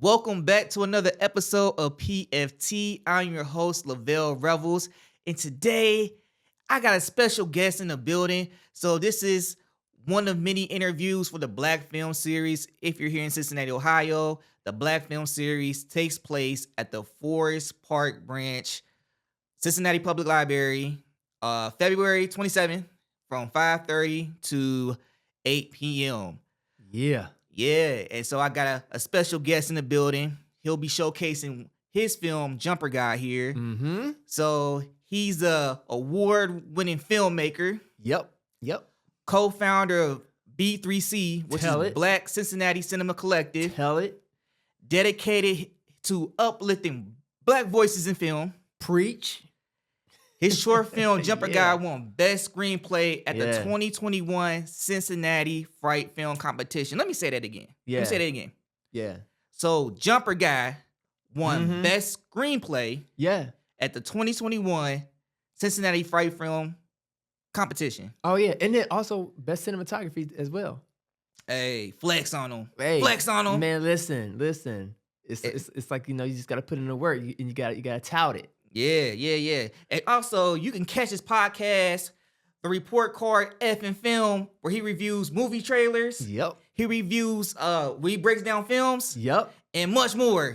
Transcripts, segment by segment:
Welcome back to another episode of PFT. I'm your host, Lavelle Revels, and today I got a special guest in the building. So this is one of many interviews for the Black Film Series. If you're here in Cincinnati, Ohio, the Black Film Series takes place at the Forest Park Branch, Cincinnati Public Library, February 27th from 5:30 to 8 p.m. Yeah. Yeah, and so I got a special guest in the building. He'll be showcasing his film Jumper Guy here. Mm-hmm. So he's a award-winning filmmaker, Yep. co-founder of B3C, which Tell is it. Black Cincinnati Cinema Collective, Tell it. dedicated to uplifting Black voices in film. Preach. His short film Jumper Guy Yeah. won Best Screenplay at the Yeah. 2021 Cincinnati Fright Film Competition. Let me say that again. Yeah. Let me say that again. Yeah. So Jumper Guy won Mhm. Best Screenplay Yeah. at the 2021 Cincinnati Fright Film Competition. Oh yeah. And then also best cinematography as well. Hey, flex on him. Hey, Flex on him. man, listen. It's like, you just gotta put in the work and you gotta tout it. Yeah. And also, you can catch his podcast, The Report Card F and Film, where he reviews movie trailers. Yep. He reviews, he breaks down films Yep. and much more.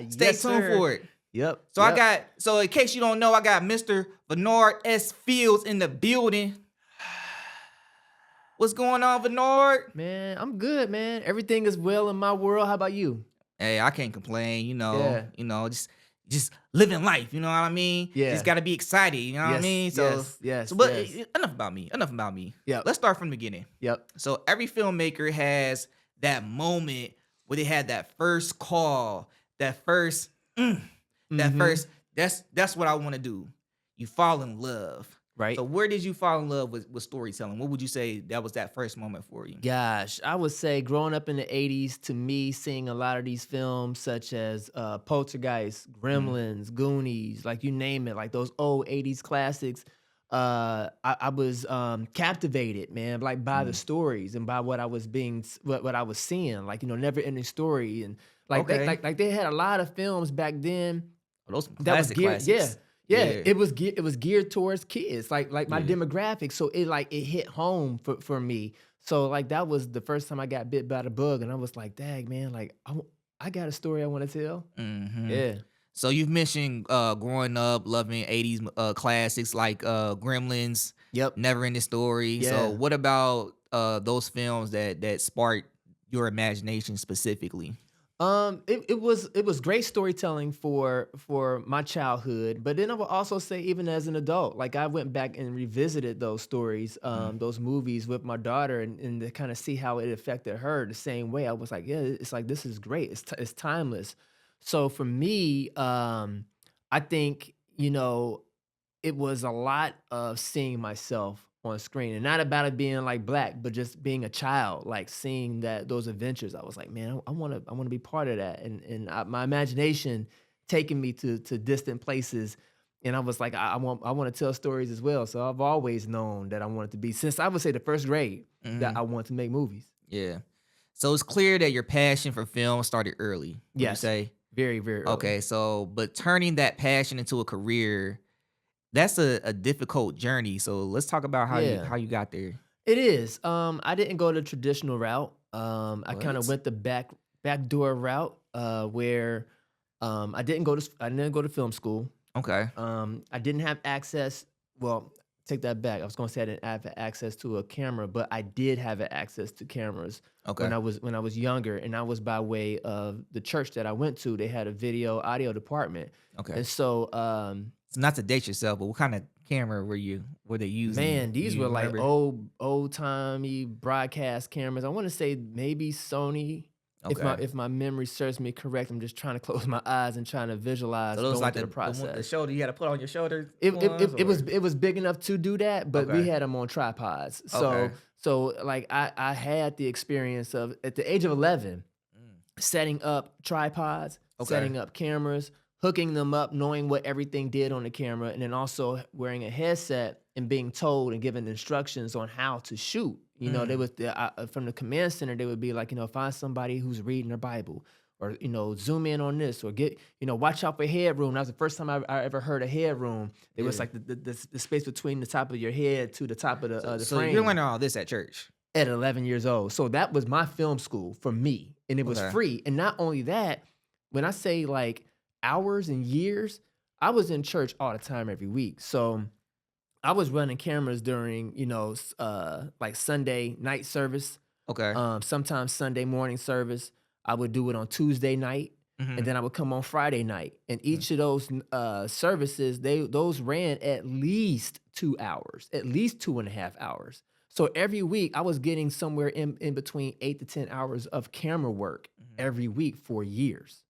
Stay tuned for it. Yep. So so in case you don't know, I got Mr. Vernard S. Fields in the building. What's going on, Vernard? Man, I'm good, man. Everything is well in my world. How about you? Hey, I can't complain, Yeah. just living life, you know what I mean? Yeah. Just gotta be excited, you know what I Yes, mean? So, yes, but yes. enough about me. Yep. Let's start from the beginning. Yep. So every filmmaker has that moment where they had that first call, that first, Mhm. first, that's what I want to do. You fall in love. Right. So where did you fall in love with storytelling? What would you say that was that first moment for you? Gosh, I would say growing up in the 80s, to me, seeing a lot of these films such as Poltergeist, Gremlins, Goonies, like you name it, like those old 80s classics, I was captivated, man, like by the stories and by what I was what I was seeing, like, never ending story. And like, Okay. like they had a lot of films back then Oh, those that was classic geared, classics. yeah. Yeah. It was geared towards kids, like my Yeah. demographic. So it hit home for me. So like that was the first time I got bit by the bug, and I was like, dang man, like I got a story I want to tell. Mhm. Yeah. So you've mentioned growing up loving 80s classics like Gremlins, Yep. Never Ending Story. So Yeah. what about those films that sparked your imagination specifically? It was great storytelling for my childhood, but then I would also say even as an adult, like I went back and revisited those stories, those movies with my daughter, and to kind of see how it affected her the same way. I was like, yeah, it's like this is great. It's timeless. So for me, I think it was a lot of seeing myself on screen, and not about it being like black, but just being a child, like seeing those adventures. I was like, man, I want to be part of that, and my imagination taking me to distant places, and I was like, I want to tell stories as well. So I've always known that I wanted to be, since I would say the first grade, that I wanted to make movies. Yeah. So it's clear that your passion for film started early. Would you Yes. say? Very, very early. Okay. So, but turning that passion into a career, that's a difficult journey. So let's talk about how Yeah. you got there. It is. I didn't go the traditional route. I kind of What? went the backdoor route, where I didn't go to film school. Okay. I didn't have access. Well, take that back. I was going to say I didn't have access to a camera, but I did have access to cameras Okay. when I was younger, and I was by way of the church that I went to. They had a video audio department, Okay. and so So not to date yourself, but what kind of camera were they using? man, Do these you were like remember? old timey broadcast cameras. I want to say maybe Sony. Okay. If my memory serves me correct, I'm just trying to close my eyes and trying to visualize So those going like through the the process. shoulder you had to put on your shoulder. It was big enough to do that, but we Okay. had them on tripods. Okay. So like I had the experience of, at the age of 11, setting up tripods, Okay. setting up cameras, hooking them up, knowing what everything did on the camera, and then also wearing a headset and being told and given instructions on how to shoot. They was from the command center. They would be like, find somebody who's reading their Bible, or zoom in on this, or get watch out for headroom. That was the first time I ever heard of headroom. It was Yeah. like the space between the top of your head to the top of So, the so you're frame learning all this at church. at 11 years old. So that was my film school for me, and it was Okay. free. And not only that, when I say like hours and years, I was in church all the time every week. So I was running cameras during, like Sunday night service, Okay. sometimes Sunday morning service. I would do it on Tuesday night, Mm-hmm. and then I would come on Friday night. And each of those services, those ran at least 2 hours, at least 2.5 hours. So every week I was getting somewhere in between 8 to 10 hours of camera work every week for years.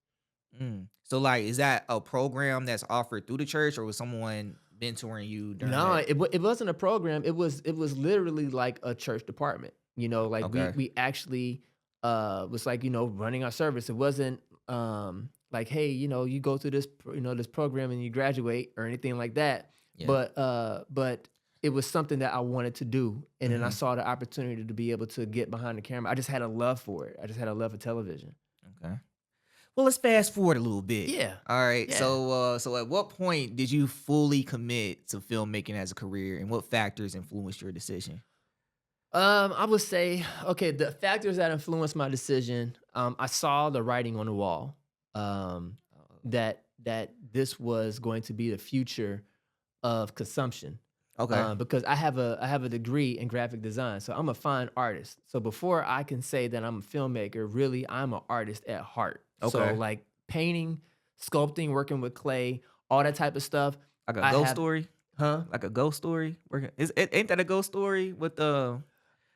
So, like, is that a program that's offered through the church, or was someone mentoring you during No, that? it wasn't a program. It was literally like a church department. Like we Okay. we actually was like running our service. It wasn't like, hey, you go through this program and you graduate or anything like that. Yeah. But it was something that I wanted to do, and then I Mhm. saw the opportunity to be able to get behind the camera. I just had a love for it. I just had a love for television. Okay. Well, let's fast forward a little bit. Yeah, All right. yeah. So at what point did you fully commit to filmmaking as a career, and what factors influenced your decision? I would say, okay, the factors that influenced my decision, I saw the writing on the wall, that this was going to be the future of consumption. Okay. Because I have a degree in graphic design, so I'm a fine artist. So before I can say that I'm a filmmaker, really I'm an artist at heart. So Okay. like painting, sculpting, working with clay, all that type of stuff. Like a I ghost have, story? huh? Like a ghost story? Ain't that a ghost story with the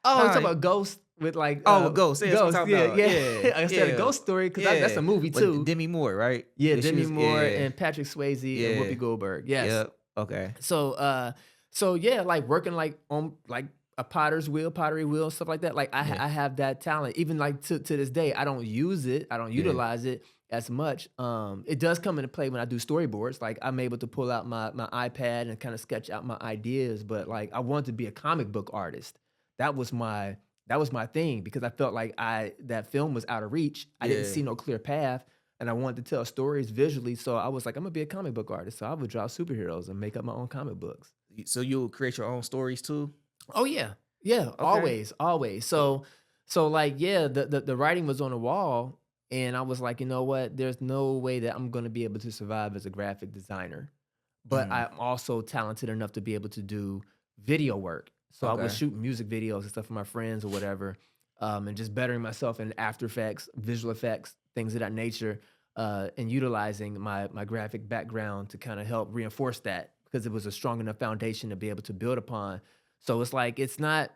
Oh, you nah, talking about Ghost with like oh, Ghost. Yeah, that's what Ghost? I'm talking Yeah, about. yeah. Yeah. I said a Yeah. ghost story because that's Yeah. a movie With too. Demi Moore, right? Yeah, Yeah, she Demi was Moore yeah. and Patrick Swayze and Yeah. Whoopi Goldberg. Yes. Yep. Okay. So yeah, like working like on like a pottery wheel, stuff like that. Like Yeah. I have that talent. Even like to this day, I don't use it. I don't Yeah. utilize it as much. It does come into play when I do storyboards. Like I'm able to pull out my iPad and kind of sketch out my ideas. But like I wanted to be a comic book artist. That was my thing because I felt like that film was out of reach. I didn't Yeah. see no clear path. And I wanted to tell stories visually, so I was like, I'm gonna be a comic book artist. So I would draw superheroes and make up my own comic books. So you'll create your own stories too? Oh yeah, yeah, Okay. always. So like yeah, the writing was on the wall, and I was like, you know what? There's no way that I'm gonna be able to survive as a graphic designer, but Mhm. I'm also talented enough to be able to do video work. So I was Okay. shooting music videos and stuff for my friends or whatever, and just bettering myself in After Effects, visual effects, things of that nature, and utilizing my graphic background to kind of help reinforce that because it was a strong enough foundation to be able to build upon. So it's like it's not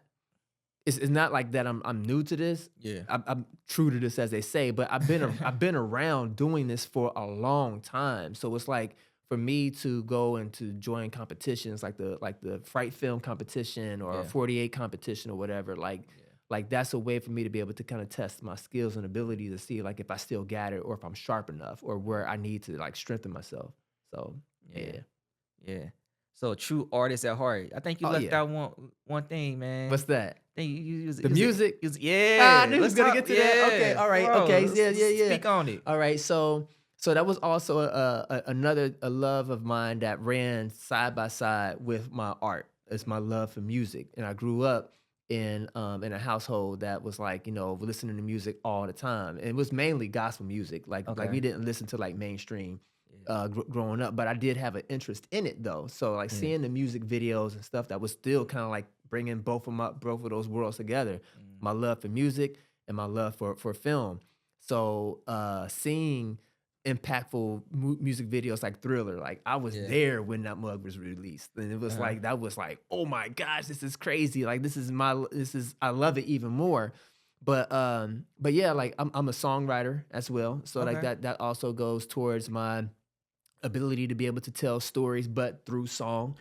like that I'm new to this. Yeah. I'm true to this, as they say, but I've been around doing this for a long time. So it's like for me to go and to join competitions like the Fright Film competition or a Yeah. 48 competition or whatever, like that's a way for me to be able to kind of test my skills and ability to see like if I still got it or if I'm sharp enough or where I need to like strengthen myself. So Yeah. yeah. Yeah. So a true artist at heart. I think you Oh left yeah. out one thing, man. What's that? I think you was The music? I yeah. knew he was Let's gonna talk. get to that. Okay, Yeah. all Come right, on. okay, yeah, Let's yeah, yeah. speak on it. All right, so that was also another love of mine that ran side by side with my art. It's my love for music, and I grew up in a household that was like listening to music all the time, and it was mainly gospel music. Like we Okay. didn't listen to like mainstream Yeah. growing up, but I did have an interest in it though. So like Yeah. seeing the music videos and stuff that was still kind of like bringing both of those worlds together, Mm. my love for music and my love for film. So seeing impactful music videos like Thriller, like I was Yeah. there when that mug was released, and it was Uh-huh. like that was like, oh my gosh, this is crazy. Like this is I love it even more. But yeah, like I'm a songwriter as well, so like Okay. that also goes towards my ability to be able to tell stories, but through song.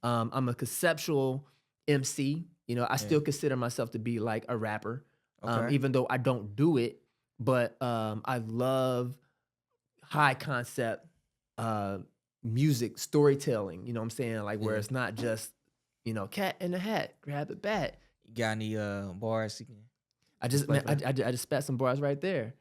Mm. I'm a conceptual MC. I Yeah. still consider myself to be like a rapper, Okay. even though I don't do it. But I love high concept uh, music storytelling. You know what I'm saying? Like where Yeah. it's not just cat in the hat, grab it bat. You got any bars you can I just display man, for I, that? I, I just spat some bars right there.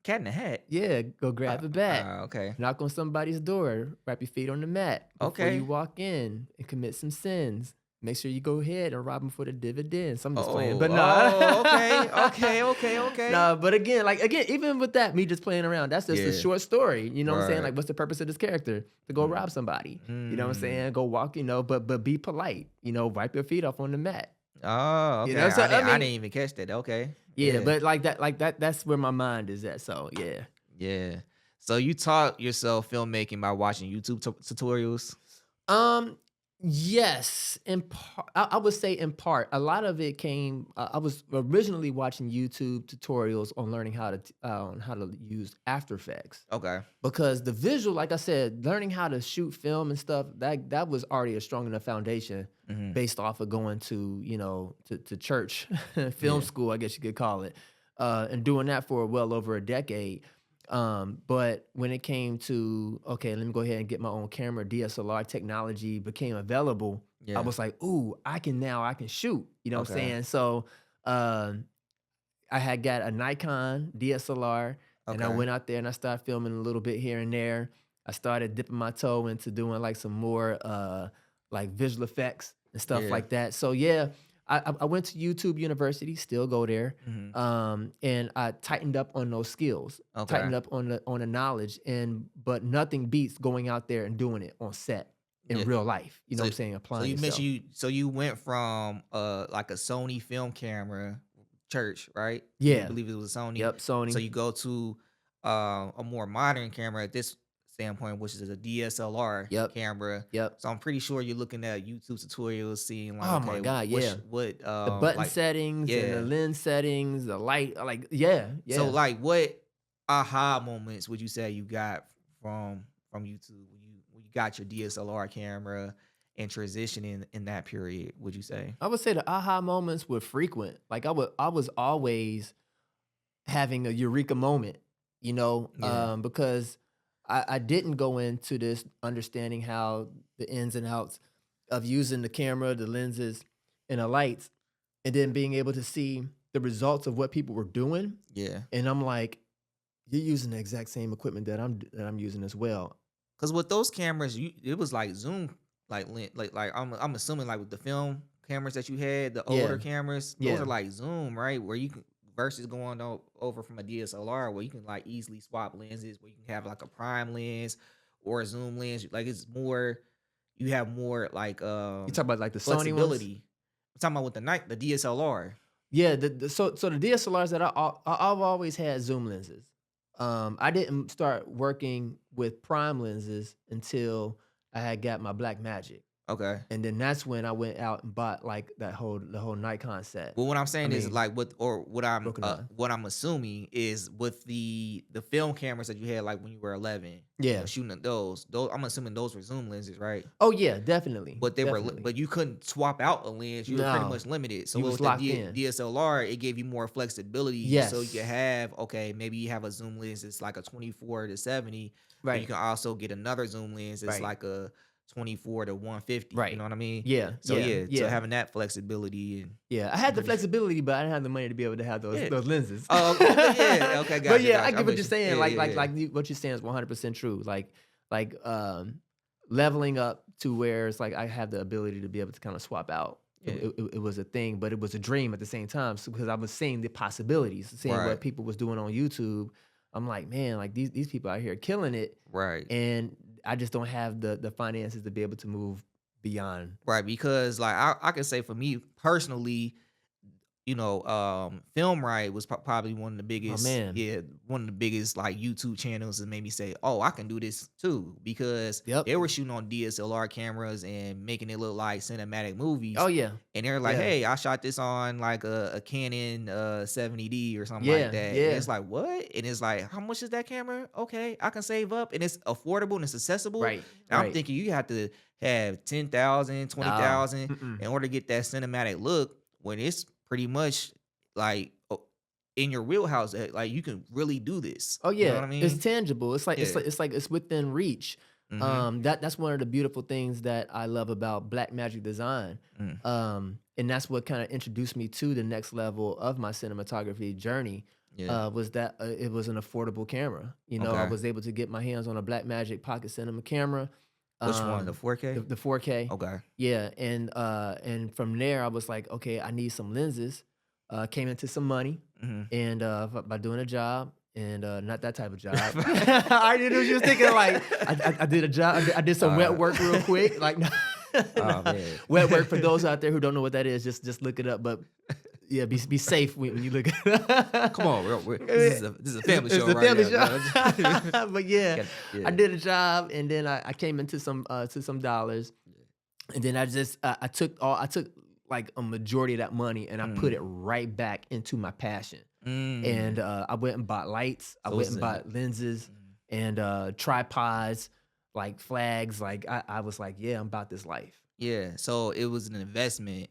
Cat in the Hat. Yeah, go grab a bat, Okay. knock on somebody's door, wrap your feet on the mat before you Okay. walk in and commit some sins. Make sure you go ahead and rob them for the dividends. I'm just playing, Oh, but nah. oh, okay, okay, okay, okay. Nah, but again, like again, even with that, me just playing around, that's just a Yeah. short story. You know what I'm saying? Right. Like, what's the purpose of this character? To go rob somebody. You know what I'm Mm. saying? Go walk, but be polite. Wipe your feet off on the mat. Oh, You okay. know, so I I didn't. I mean, didn't even catch that. Okay. yeah, Yeah. but that's where my mind is at. So yeah. Yeah. So you taught yourself filmmaking by watching YouTube tutorials. Um, yes, in part, I would say in part. A lot of it came. I was originally watching YouTube tutorials on learning how to use After Effects Okay. because the visual, like I said, learning how to shoot film and stuff that was already a strong enough foundation Hmm. based off of going to to church film Yeah. school, I guess you could call it, and doing that for well over a decade. But when it came to, okay, let me go ahead and get my own camera, DSLR technology became available. I Yeah. was like, ooh, I can shoot. You know what I'm Okay. saying? So um, I had got a Nikon DSLR and I Okay. went out there and I started filming a little bit here and there. I started dipping my toe into doing like some more like visual effects and stuff Yeah. like that. So yeah, I went to YouTube University, still go there, Hmm. and I tightened up on those skills, Okay. tightened up on the knowledge, but nothing beats going out there and doing it on set in Yeah. real life. You know So, what I'm saying? so Applying you yourself. mentioned you went from like a Sony film camera, church, right? You Yeah. believe it was a Sony. Yep. So Sony. you go to a more modern camera at this standpoint, which is a DSLR Yep. camera. Yep. So I'm pretty sure you're looking at YouTube tutorials, seeing like, Oh my okay, God. Yeah. what The button like, settings and the yeah. lens settings, the light, like yeah, So yeah. like, what aha moments would you say you got from YouTube when you got your DSLR camera and transitioning in that period? Would you say? I would say the aha moments were frequent. Like I was always having a eureka moment, Yeah. because I didn't go into this understanding how the ins and outs of using the camera, the lenses, and the lights, and then being able to see the results of what people were doing. Yeah. And I'm like, you're using the exact same equipment that I'm using as well. Because with those cameras, it was like zoom, like I'm assuming like with the film cameras that you had, the Yeah, older cameras, those yeah, are like zoom, right? Where you can versus going over from a DSLR where you can like easily swap lenses, where you can have like a prime lens or a zoom lens. Like it's more, you have more like you talk about like the Sony ones. flexibility. I'm talking about with the DSLR. Yeah, so the DSLRs that I've always had zoom lenses. I didn't start working with prime lenses until I had got my Black Magic, Okay. and then that's when I went out and bought like the whole Nikon set. Well, what I'm I saying is mean, like broken on. what I'm assuming is with the film cameras that you had like when you were 11, Yeah. shooting at those I'm assuming those were zoom lenses, right? Oh yeah, definitely, But definitely. but you couldn't swap out a lens. You were pretty No, much limited. So you was with the locked in. DSLR, it gave you more flexibility. So you Yes, could have, okay, maybe you have a zoom lens that's like a 24 to 70, but you right, can also get another zoom lens that's right, like a 24 to 150. You right. know what I mean? Yeah, So yeah, yeah, so yeah, having that flexibility and yeah. I had I'm the pretty sure. flexibility, but I didn't have the money to be able to have Yeah. those lenses. Oh, okay, yeah, okay, But gotcha, yeah, I gotcha. get I'm what with you're you. saying. Yeah, yeah, yeah. What you're saying is 100% true. Like leveling up to where it's like I have the ability to be able to kind of swap out. Yeah. It was a thing, but it was a dream at the same time. So because I was seeing the possibilities, seeing Right, what people was doing on YouTube. I'm like, man, like these people out here killing it, right, and I just don't have the finances to be able to move beyond. right. Because like I can say for me personally, Film Right was probably one of the Oh biggest, man. yeah, one of the biggest like YouTube channels that made me say, oh, I can do this too, because Yep. they were shooting on DSLR cameras and making it look like cinematic movies. Oh yeah. And they're like, Yeah. hey, I shot this on like a Canon 70D or something like Yeah. that. And Yeah. it's like, what? And it's like, how much is that camera? Okay, I can save up and it's affordable and it's accessible. Right. And I'm Right. thinking you have to have 10,000, twenty Oh. thousand Mm-mm. in order to get that cinematic look when it's pretty much like in your wheelhouse. Like you can really do this. Oh You know yeah, what I it's mean? tangible. Yeah. It's within reach. Mm-hmm. That's one of the beautiful things that I love about Black Magic Design. Mm. And that's what kind of introduced me to the next level of my cinematography journey. Yeah. was that it was an affordable camera. You know, I Okay. was able to get my hands on a Blackmagic Pocket Cinema camera, Which one? The um, 4K? the 4K. Okay. Yeah, and from there I was like, okay, I need some lenses. Came into some money, Mhm. and by doing a job, and not that type of job. I already knew you was thinking like I did a job. I did some wet Uh, work real quick. Like oh nah. man. Wet work for those out there who don't know what that is. Just look it up. But yeah, be safe when you look at Come it. on, this is a family It's show the right family now. Dog. show. But yeah, Yeah. I did a job, and then I came into some to some dollars, and then I took like a majority of that money, and I put Mm. it right back into my passion. And Mm. I went and bought lights. I So went it's and an bought lenses mm. and tripods, like flags. Like I was like, yeah, I'm about this life. Yeah. So it was an investment.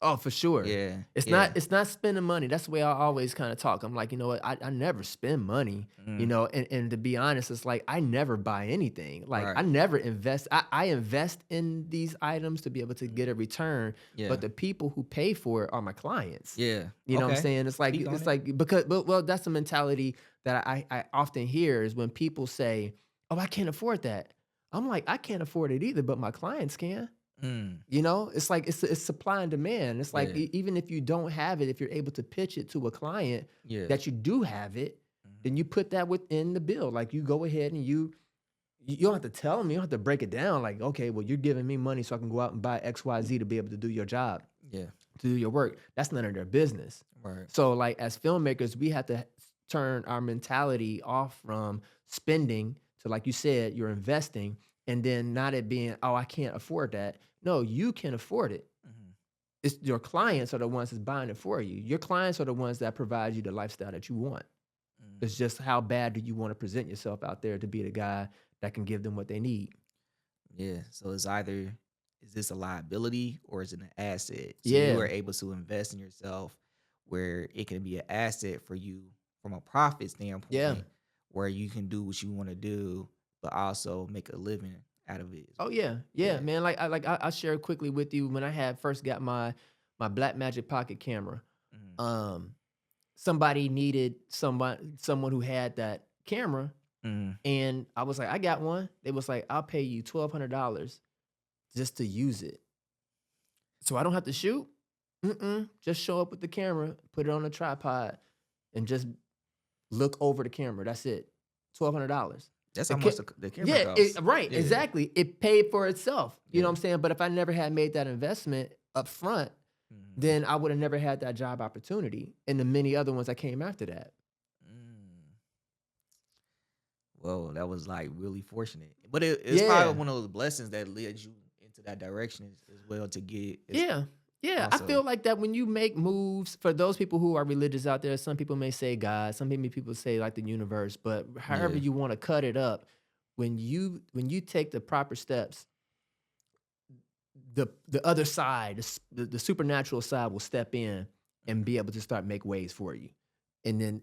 Oh, for sure. Yeah. It's Yeah. not spending money. That's the way I always kind of talk. I'm like, you know what? I never spend money, you Mm. know, and to be honest, it's like I never buy anything. Like I Right. never invest. I invest in these items to be able to get a return, Yeah. but the people who pay for it are my clients. Yeah. You know what I'm Okay. saying? Speak on It's it. like because but well, that's the mentality that I often hear is when people say, "Oh, I can't afford that." I'm like, I can't afford it either, but my clients can. Mm. You know, it's like it's supply and demand. It's like Yeah. even if you don't have it, if you're able to pitch it to a client Yeah. that you do have it, Mhm. then you put that within the bill. Like you go ahead and you don't have to tell them, you don't have to break it down. Like, okay, well, you're giving me money so I can go out and buy XYZ to be able to do your job, Yeah. to do your work. That's none of their business. Right. So, like as filmmakers, we have to turn our mentality off from spending to, like you said, you're investing, and then not it being, oh, I can't afford that. No, you can afford it. Mhm. It's your clients are the ones that's buying it for you. Your clients are the ones that provide you the lifestyle that you want. Mm. It's just how bad do you want to present yourself out there to be the guy that can give them what they need. Yeah. So it's either is this a liability or is it an asset? So you Yeah, are able to invest in yourself where it can be an asset for you from a profit yeah. standpoint, where you can do what you want to do, but also make a living out of it as Oh well. yeah, yeah, Yeah. man. I'll share quickly with you when I had first got my Black Magic Pocket camera. Mhm. Um, somebody needed someone who had that camera, Mhm. and I was like, I got one. They was like, I'll pay you $1,200 just to use it, so I don't have to shoot. Just show up with the camera, put it on a tripod, and just look over the camera. That's it. $1,200. That's The how ca- much the camera yeah, costs. right, Yeah. exactly. It paid for itself. You know Yeah. what I'm saying? But if I never had made that investment up front, Mhm. then I would have never had that job opportunity and the many other ones that came after that. Mm. Well, that was like really fortunate, but it's probably Yeah. one of those blessings that led you into that direction as well to get as Yeah. Yeah. I also. feel like that when you make moves, for those people who are religious out there, some people may say God, some people say like the universe, but however Yeah. you want to cut it up, when you take the proper steps, the other side, the supernatural side will step in and be able to start make ways for you. And then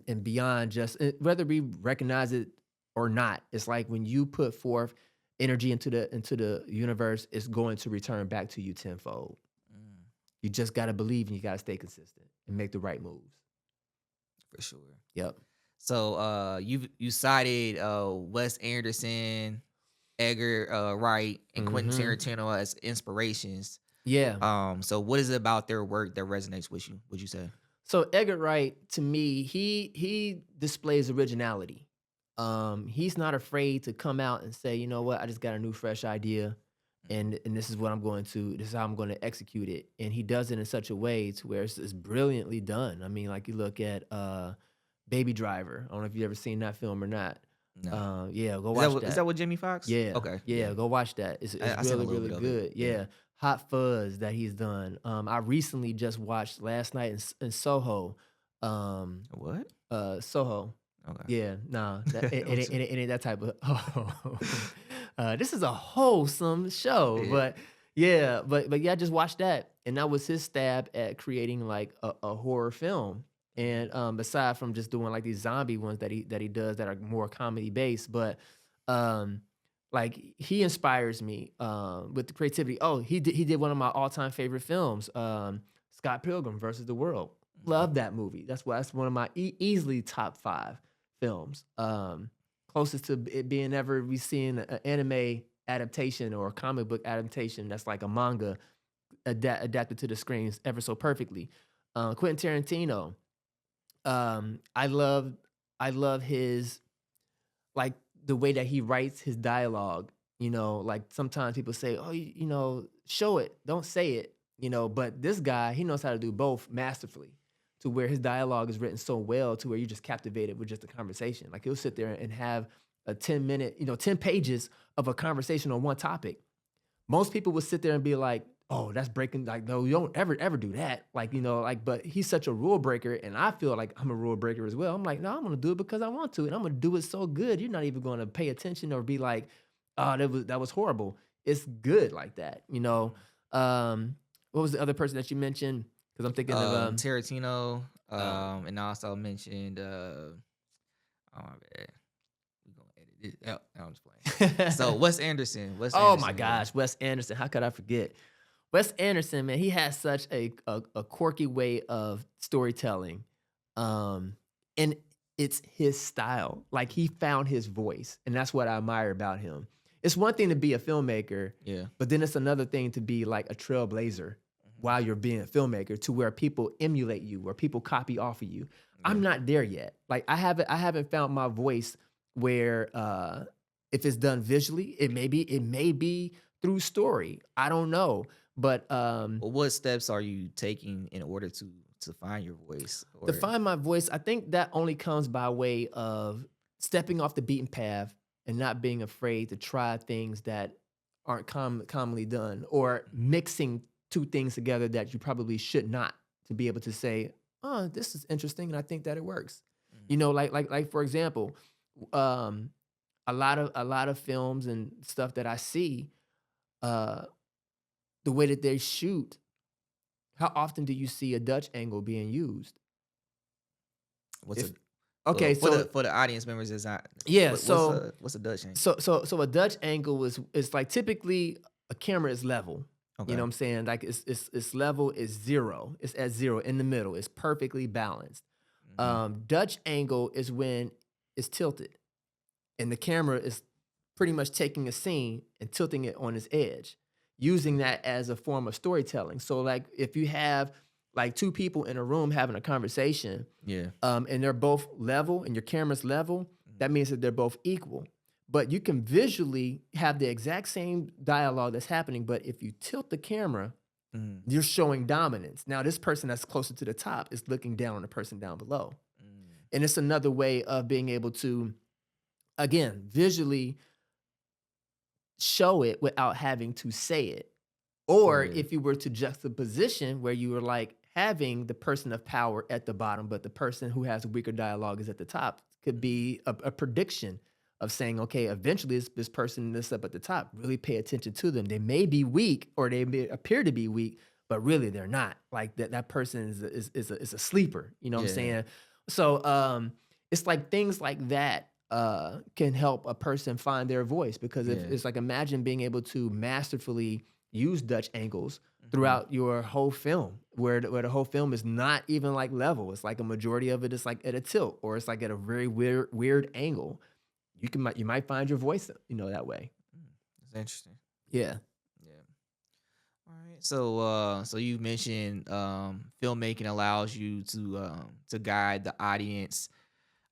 and beyond just whether we recognize it or not, it's like when you put forth energy into the universe, it's going to return back to you tenfold. Mm, You just got to believe and you got to stay consistent and make the right moves. for sure. Yep. So you cited Wes Anderson, Edgar Wright, and Quentin Mhm. Tarantino as inspirations. Yeah. So what is it about their work that resonates with you? Would you say? So Edgar Wright, to me, he displays originality. He's not afraid to come out and say, you know what, I just got a new fresh idea, and this is what this is how I'm going to execute it. And he does it in such a way to where it's brilliantly done. I mean, like you look at Baby Driver. I don't know if you've ever seen that film or not. No. Yeah, go Is that watch what is that. that with Jimmy Fox? Yeah, Okay. yeah, Yeah. go watch that. It's I seen a really, little really bit of it. good. Yeah. Yeah. Hot Fuzz that he's done. I recently just watched last night in Soho. Um, What? Soho. Okay. Yeah, nah, that What's it- it ain't that type of. This is a wholesome show, yeah. but yeah, but yeah, I just watched that, and that was his stab at creating like a horror film. And aside from just doing like these zombie ones that he does that are more comedy based, but um, like he inspires me with the creativity. Oh, he did one of my all time favorite films, Scott Pilgrim versus the World. Love that movie. That's one of my easily top 5 films. Closest to it being ever we seen an anime adaptation or a comic book adaptation that's like a manga adapted to the screens ever so perfectly. Quentin Tarantino. I love his like the way that he writes his dialogue. Like sometimes people say, "Oh, show it, don't say it." But this guy, he knows how to do both masterfully, to where his dialogue is written so well to where you're just captivated with just a conversation. Like he'll sit there and have a 10-minute, 10 pages of a conversation on one topic. Most people would sit there and be like, "Oh, that's breaking." Like, no, you don't ever do that. Like, but he's such a rule breaker, and I feel like I'm a rule breaker as well. I'm like, no, I'm gonna do it because I want to, and I'm gonna do it so good. You're not even gonna pay attention or be like, "Oh, that was horrible." It's good like that. What was the other person that you mentioned? Because I'm thinking of Tarantino, um, and I also mentioned oh my bad. We gonna edit it. Oh, no, I'm just playing. So Wes Anderson. Wes oh my Anderson, yeah. gosh, Wes Anderson. How could I forget? Wes Anderson, man, he has such a quirky way of storytelling. Um, and it's his style. Like he found his voice, and that's what I admire about him. It's one thing to be a filmmaker, Yeah. but then it's another thing to be like a trailblazer while you're being a filmmaker, to where people emulate you, where people copy off of you. Yeah. I'm not there yet. Like I haven't found my voice where if it's done visually, it may be through story. I don't know. But Well, what steps are you taking in order to find your voice? to Or find my voice, I think that only comes by way of stepping off the beaten path and not being afraid to try things that aren't commonly done, or mixing two things together that you probably should not, to be able to say, "Oh, this is interesting, and I think that it works." Mhm. Like for example, um, a lot of films and stuff that I see, uh, the way that they shoot. How often do you see a Dutch angle being used? what's a If okay, so for the audience members is not yeah, what's a Dutch angle? so a Dutch angle is like typically a camera is level. You know Okay. what I'm saying? Like it's level is zero. It's at zero in the middle. It's perfectly balanced. Hmm. Dutch angle is when it's tilted and the camera is pretty much taking a scene and tilting it on its edge, using that as a form of storytelling. So like if you have like two people in a room having a conversation, Yeah. and they're both level and your camera's level, Mhm. that means that they're both equal. But you can visually have the exact same dialogue that's happening, but if you tilt the camera, Mhm. you're showing dominance. Now, this person that's closer to the top is looking down on the person down below. Mm. And it's another way of being able to, again, visually show it without having to say it. Or Yeah. if you were to juxtaposition where you were like having the person of power at the bottom, but the person who has weaker dialogue is at the top, could be a prediction of saying, okay, eventually this person that's up at the top, really pay attention to them. They may be weak or they may appear to be weak, but really they're not. Like that person is a sleeper. You know what I'm Yeah. saying? So it's like things like that can help a person find their voice, because if Yeah. it's like, imagine being able to masterfully use Dutch angles Mhm. throughout your whole film, where the whole film is not even like level. It's like a majority of it is like at a tilt, or it's like at a very weird angle. You might find your voice, that way. Mm. That's interesting. Yeah. Yeah. All right. So so you mentioned filmmaking allows you to guide the audience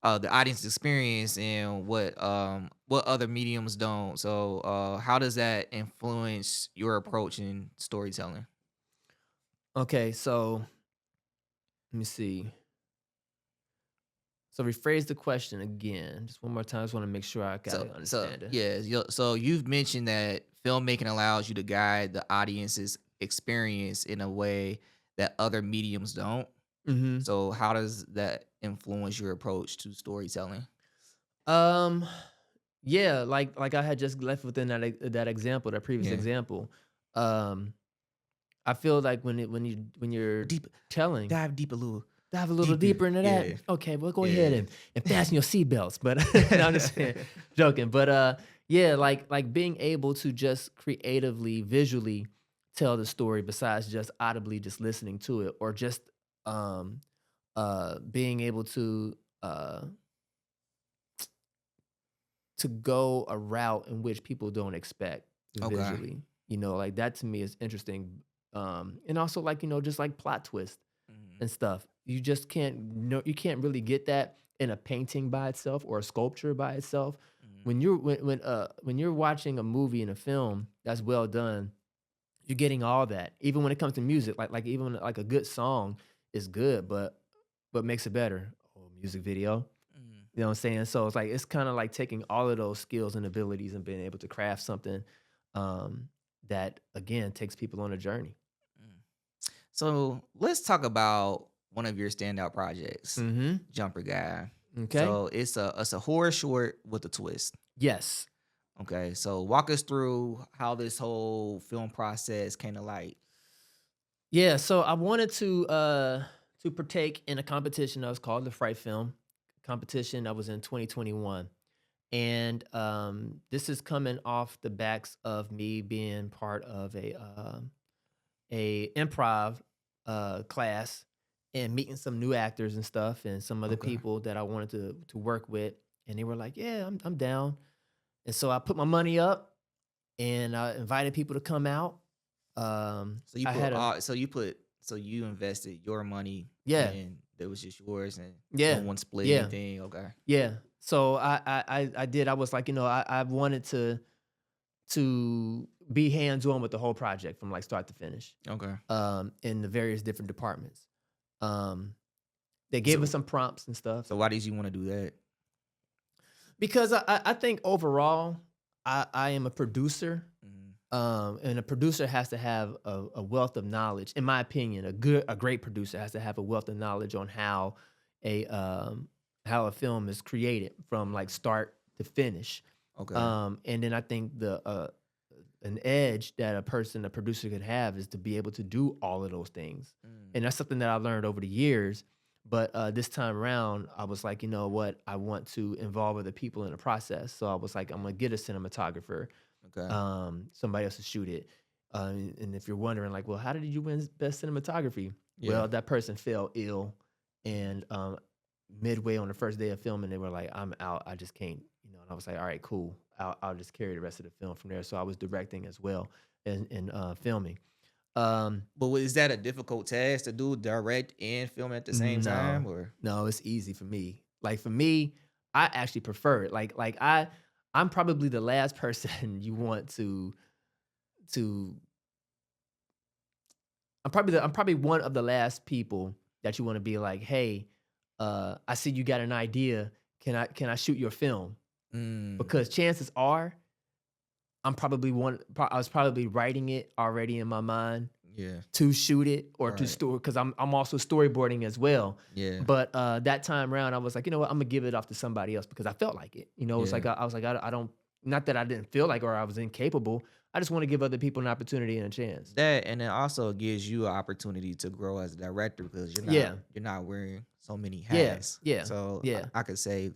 experience and what other mediums don't. So how does that influence your approach in storytelling? Okay, so let me see. So rephrase the question again, just one more time. I just want to make sure I got So it, so understand it. yeah, so you've mentioned that filmmaking allows you to guide the audience's experience in a way that other mediums don't. Hmm. So how does that influence your approach to storytelling? Um, yeah, like I had just left within that example, that previous Yeah. example. Um, I feel like when you're Deep telling, dive deep a little dive a little deeper. deeper into that. Yeah. Okay, well, go ahead Yeah. and fasten your seatbelts. But no, I'm just saying, joking. But yeah, like being able to just creatively, visually tell the story, besides just audibly just listening to it, or just um being able to go a route in which people don't expect Okay. visually. Like that to me is interesting. And also like, just like plot twist Mhm. and stuff. You just can't no you can't really get that in a painting by itself or a sculpture by itself. Mhm. When you're watching a movie and a film that's well done, you're getting all that. Even when it comes to music, like even like a good song is good, but what makes it better? Oh, music video. Mhm. You know what I'm saying? So it's like it's kind of like taking all of those skills and abilities and being able to craft something um, that again takes people on a journey. Mm. So let's talk about one of your standout projects, Mm-hmm. Jumper Guy. Okay. So it's a horror short with a twist. Yes. Okay, so walk us through how this whole film process came to light. Yeah. So I wanted to partake in a competition that was called the Fright Film competition that was in 2021. And this is coming off the backs of me being part of a improv class and meeting some new actors and stuff and some other Okay. people that I wanted to work with. And they were like, "Yeah, I'm down." And so I put my money up and I invited people to come out. So you I put had a all so you invested your money yeah, and that was just yours and no yeah, one split yeah, anything. Okay. yeah. So I did. I was like, I wanted to be hands on with the whole project from like start to finish. Okay. In the various different departments. Um, they gave us So some prompts and stuff so why did you want to do that? because I think overall I am a producer, Mhm. and a producer has to have a wealth of knowledge. In my opinion, a great producer has to have a wealth of knowledge on a how a film is created from like start to finish. Okay. And then I think the an edge that a producer could have is to be able to do all of those things. Mm. And that's something that I learned over the years. But this time around, I was like, you know what? I want to involve other people in the process. So I was like, I'm gonna get a cinematographer, Okay. somebody else to shoot it. And if you're wondering, like, well, how did you win best cinematography? Yeah. Well, that person fell ill, and midway on the first day of filming, they were like, "I'm out. I just can't." And I was like, "All right, cool. I'll just carry the rest of the film from there." So I was directing as well and filming. Um, But is that a difficult task to do, direct and film at the same time, no, or? no, it's easy for me. Like for me, I actually prefer it. I'm probably the last person you want to I'm probably one of the last people that you wanna be like, "Hey, I see you got an idea. Can I shoot your film?" Mm, Because chances are, I was probably writing it already in my mind yeah. to shoot it or to Right. store because I'm also storyboarding as well. Yeah. But that time around, I was like, you know what, I'm gonna give it off to somebody else because I felt like it. It was Yeah. like I was like, I don't, not that I didn't feel like or I was incapable. I just want to give other people an opportunity and a chance. That and it also gives you an opportunity to grow as a director because Yeah, you're not wearing so many yeah, hats. yeah, So yeah. I could say,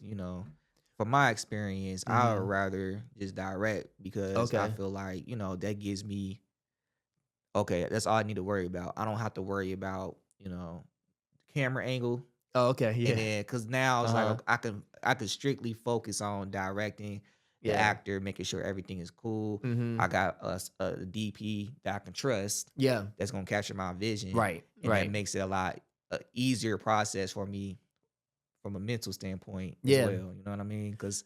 from my experience, I would Hmm. rather just direct because I Okay. feel like, that gives me okay, that's all I need to worry about. I don't have to worry about, camera angle. Oh, okay. And Yeah. then, cause now Uh it's like huh. okay, I can strictly focus on directing the Yeah. actor, making sure everything is cool. Hmm. I got a DP that I can trust Yeah. that's gonna capture my vision, Right. and that Right. makes it a lot easier process for me from a mental standpoint as Yeah. well. You know what I mean? Because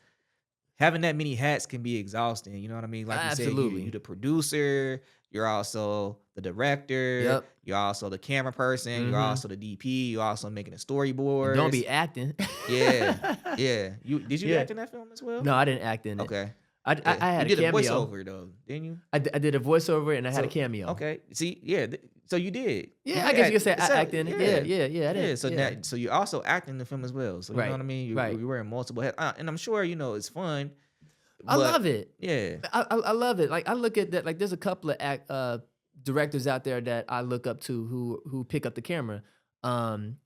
having that many hats can be exhausting. You know what I mean? Like you said, you Absolutely. the producer, you're also the director, Yep. you're also the camera person, you're Hmm. also the DP, you're also making the And don't storyboards. be acting. Yeah, yeah. You Yeah. act in that film as well? No, I didn't act in it. Okay. I Yeah. I You had a did a cameo. voiceover though, didn't you? I did a voiceover and I had a So cameo. okay. See, yeah. So you did. You Yeah, I did guess you could act. say I So act in it. Yeah, yeah, yeah, yeah, I yeah. did. So now, Yeah. so you also act in the film as well. So you know what Right. I mean. Right. You're wearing multiple hats, and I'm sure it's fun. I But love it. yeah, I love it. Like I look at that. Like there's a couple of directors out there that I look up to who pick up the camera. Um,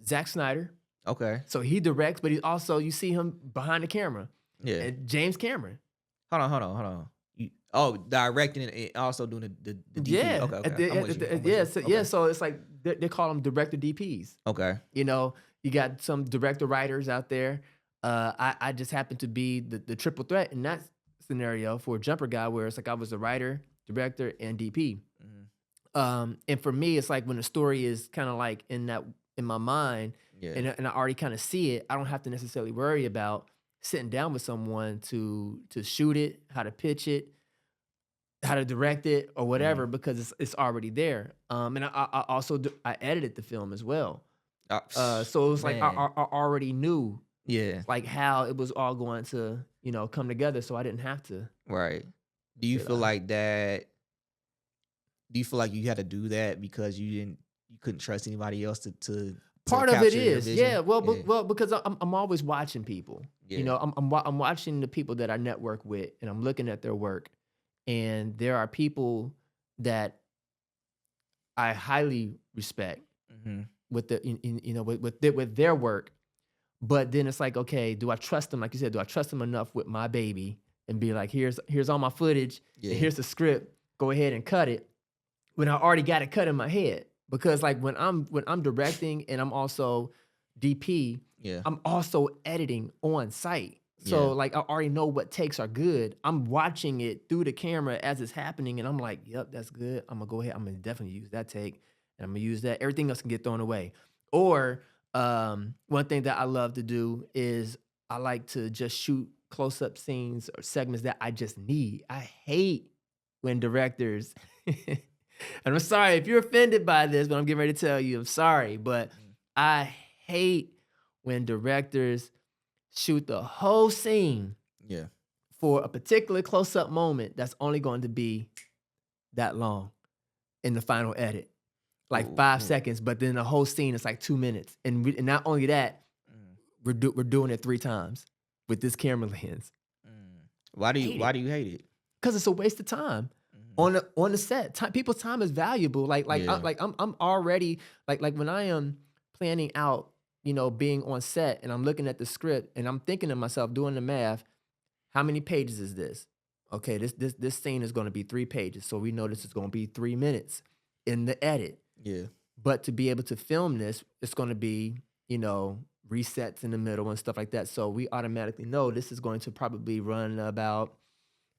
Zack Snyder. okay, So he directs, but he also you see him behind the camera. yeah. And James Cameron. Hold on. Directing it and also doing the DP. Yeah, Okay, okay. I'm with you. I'm with yeah, you. so, yeah. Okay. So it's like they call them director DPs. Okay. You know, you got some director writers out there. I just happened to be the triple threat in that scenario for Jumper Guy, where it's like I was a writer, director, and DP. And for me, it's like when the story is kind of like in my mind, Yeah. and I already kind of see it, I don't have to necessarily worry about sitting down with someone to shoot it, how to pitch it, how to direct it, or whatever, because it's already there. And I also I edited the film as well. So it was like Man. I already knew Yeah. like how it was all going to come together, so I didn't have to. Right. Do you feel like that? Do you feel like you had to do that because you couldn't trust anybody else to Part of it capture your is, vision? yeah. Well, because I'm always watching people. Yeah. You know, I'm watching the people that I network with, and I'm looking at their work, and there are people that I highly respect with with their work. But then it's like, okay, do I trust them? Like you said, do I trust them enough with my baby and be like, here's all my footage, and here's the script. Go ahead and cut it when I already got it cut in my head. Because like when I'm directing and I'm also DP, I'm also editing on site. So like I already know what takes are good. I'm watching it through the camera as it's happening, and I'm like, yep, that's good. I'm gonna go ahead. I'm gonna definitely use that take, and I'm gonna use that. Everything else can get thrown away. Or one thing that I love to do is I like to just shoot close-up scenes or segments that I just need. I hate when directors, and I'm sorry if you're offended by this, but I'm getting ready to tell you, I'm sorry, but I hate when directors shoot the whole scene for a particular close-up moment that's only going to be that long in the final edit. Like 5 seconds, but then the whole scene is like 2 minutes. And not only that, we're doing it 3 times with this camera lens. Why do you hate it? Because it's a waste of time on the set. People's time is valuable. I'm already like when I am planning out, being on set, and I'm looking at the script and I'm thinking to myself, doing the math, how many pages is this? Okay, this scene is going to be 3 pages, so we know this is going to be 3 minutes in the edit. Yeah. But to be able to film this, it's going to be, resets in the middle and stuff like that. So we automatically know this is going to probably run about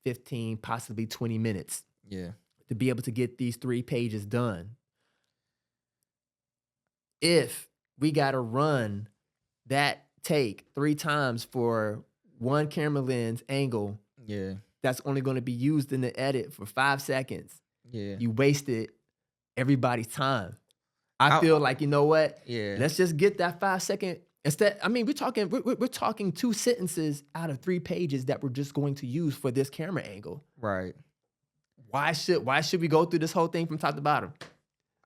15, possibly 20 minutes. Yeah. To be able to get these 3 pages done. If we got to run that take 3 times for one camera lens angle, that's only going to be used in the edit for 5 seconds. You wasted everybody's time. I feel like, you know what? Let's just get that 5 second. Instead, I mean, we're talking 2 sentences out of 3 pages that we're just going to use for this camera angle. Right. Why should we go through this whole thing from top to bottom?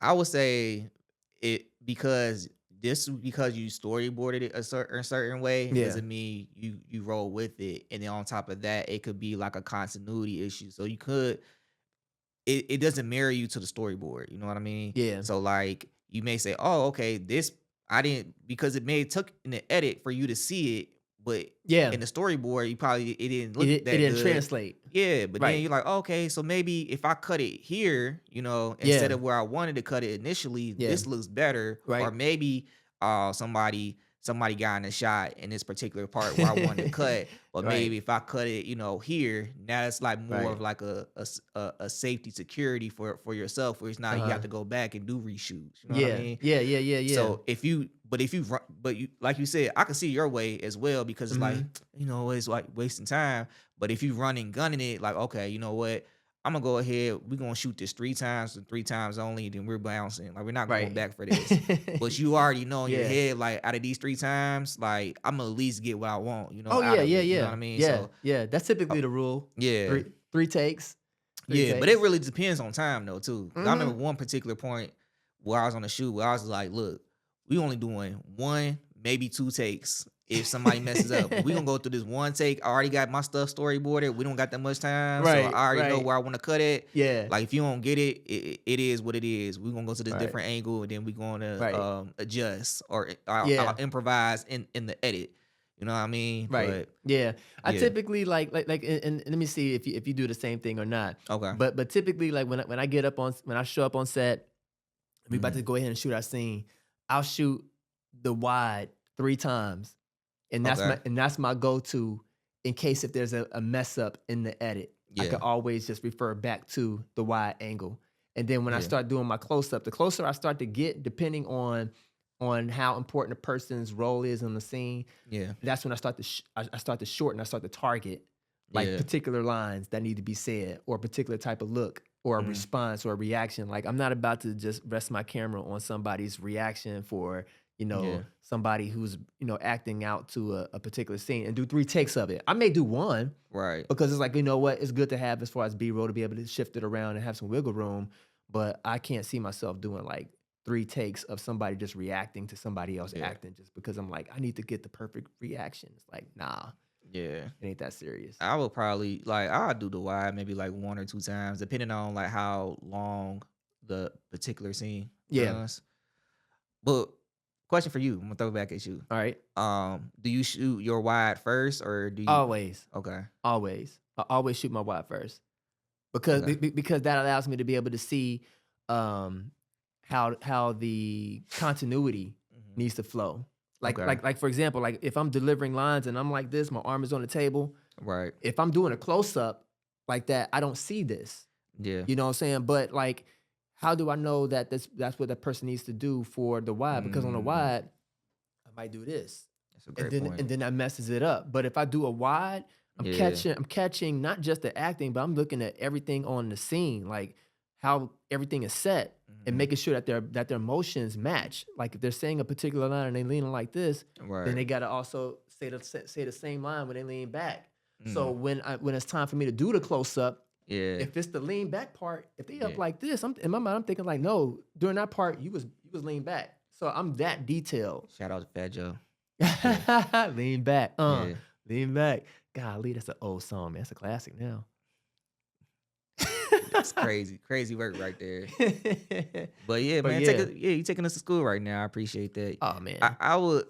I would say it because you storyboarded it a certain way doesn't mean you roll with it. And then on top of that, it could be like a continuity issue. So you could. It doesn't marry you to the storyboard. You know what I mean? Yeah. So like you may say, oh, okay, this I didn't, because it took in the edit for you to see it, but in the storyboard it didn't look that good. It didn't translate. Yeah, but then you're like, okay, so maybe if I cut it here, instead of where I wanted to cut it initially, this looks better. Right. Or maybe somebody got in a shot in this particular part where I wanted to cut, but maybe if I cut it, here, now it's like more of like a safety security for yourself, where it's not you have to go back and do reshoots. You know what I mean? Yeah. So if you like you said, I can see your way as well, because it's like, it's like wasting time. But if you running gunning it, like, okay, you know what? I'm gonna go ahead. We're gonna shoot this 3 times and 3 times only. Then we're bouncing. Like, we're not going back for this. But you already know in your head, like, out of these 3 times, like, I'm gonna at least get what I want. You know what I mean? Yeah. That's typically the rule. Yeah. 3 takes. But it really depends on time though too. I remember one particular point where I was on the shoot where I was like, look, we only doing 1, maybe 2 takes. If somebody messes up, we gonna go through this 1 take. I already got my stuff storyboarded. We don't got that much time, so I already know where I want to cut it. Yeah, like if you don't get it, it is what it is. We gonna go to this different angle, and then we gonna adjust or I'll improvise in the edit. You know what I mean? Right. But, I typically like and let me see if you do the same thing or not. Okay. But typically, like when I show up on set, We about to Mhm. go ahead and shoot our scene. I'll shoot the wide 3 times, and Okay. that's my go-to in case if there's a mess up in the edit. I Yeah. can always just refer back to the wide angle. And then when I Yeah. start doing my close-up, the closer I start to get, depending on how important a person's role is in the scene, Yeah. that's when I start to I start to shorten, I start to target like Yeah. particular lines that need to be said or a particular type of look or a Mhm. response or a reaction. Like I'm not about to just rest my camera on somebody's reaction for, Yeah. somebody who's, acting out to a particular scene and do 3 takes of it. I may do 1 Right. because it's like, you know what? It's good to have as far as B-roll to be able to shift it around and have some wiggle room, but I can't see myself doing like 3 takes of somebody just reacting to somebody else Yeah. acting just because I'm like, I need to get the perfect reaction. It's like, nah, Yeah. it ain't that serious. I would probably like I'll do the wide maybe like 1 or 2 times, depending on like how long the particular scene Yeah. runs. But question for you, I'm gonna throw it back at you. All right. Do you shoot your wide first or do you Always. okay. Always. I always shoot my wide first because Okay. because that allows me to be able to see um how the continuity Mhm. needs to flow. Okay. Like for example, like if I'm delivering lines and I'm like this, my arm is on the table. Right. If I'm doing a close up like that, I don't see this. Yeah. You know what I'm saying? But like, how do I know that that's what that person needs to do for the wide? Because on the Mm, wide, I might do this. that's a And great then point. and then that messes it up. But if I do a wide, Yeah. I'm catching not just the acting, but I'm looking at everything on the scene, like how everything is set and Mhm. making sure that their emotions match. Like if they're saying a particular line and they leaning like this, then Right. they gotta also say the same line when they lean back. So Mm. when it's time for me to do the close up, Yeah. if it's the lean back part, if they up Yeah. like this, I'm in my mind, I'm thinking like, no, during that part, you was lean back. So I'm that detailed. Shout out to Fat Joe. Yeah. Lean back. Yeah. Lean back. Golly, that's an old song, man. That's a classic now. That's crazy. Crazy work right there. But yeah, But man, yeah. you taking us to school right now. I appreciate that. Oh I, man. I would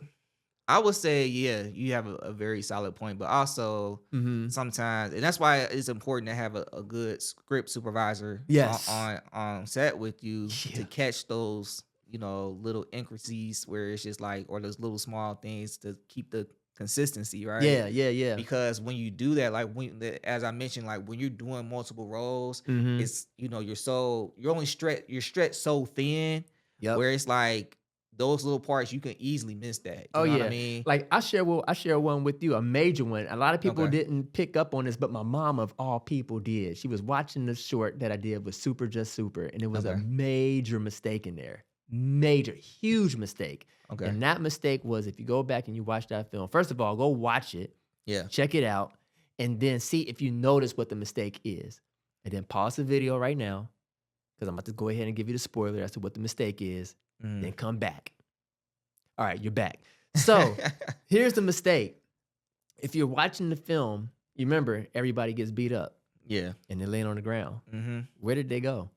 I would say, yeah, you have a very solid point, but also Mm-hmm. sometimes, and that's why it's important to have a good script supervisor Yes. on set with you to Yeah. catch those, little intricacies where it's just like, or those little small things to keep the consistency, right? Yeah. Yeah. Yeah. Because when you do that, like as I mentioned, like when you're doing multiple roles, Mm-hmm. it's you're only stretched so thin Yep. where it's like those little parts you can easily miss that. You Oh know what I yeah. mean? Like I share one with you, a major one. A lot of people Okay. didn't pick up on this, but my mom of all people did. She was watching the short that I did with Super Just Super, and it was a Okay. major mistake in there. Major, huge mistake. Okay. And that mistake was if you go back and you watch that film, first of all, go watch it, Yeah. check it out, and then see if you notice what the mistake is. And then pause the video right now, because I'm about to go ahead and give you the spoiler as to what the mistake is. Then Mm. come back. All right, you're back. So here's the mistake. If you're watching the film, you remember everybody gets beat up Yeah. and they're laying on the ground. Mm-hmm. Where did they go?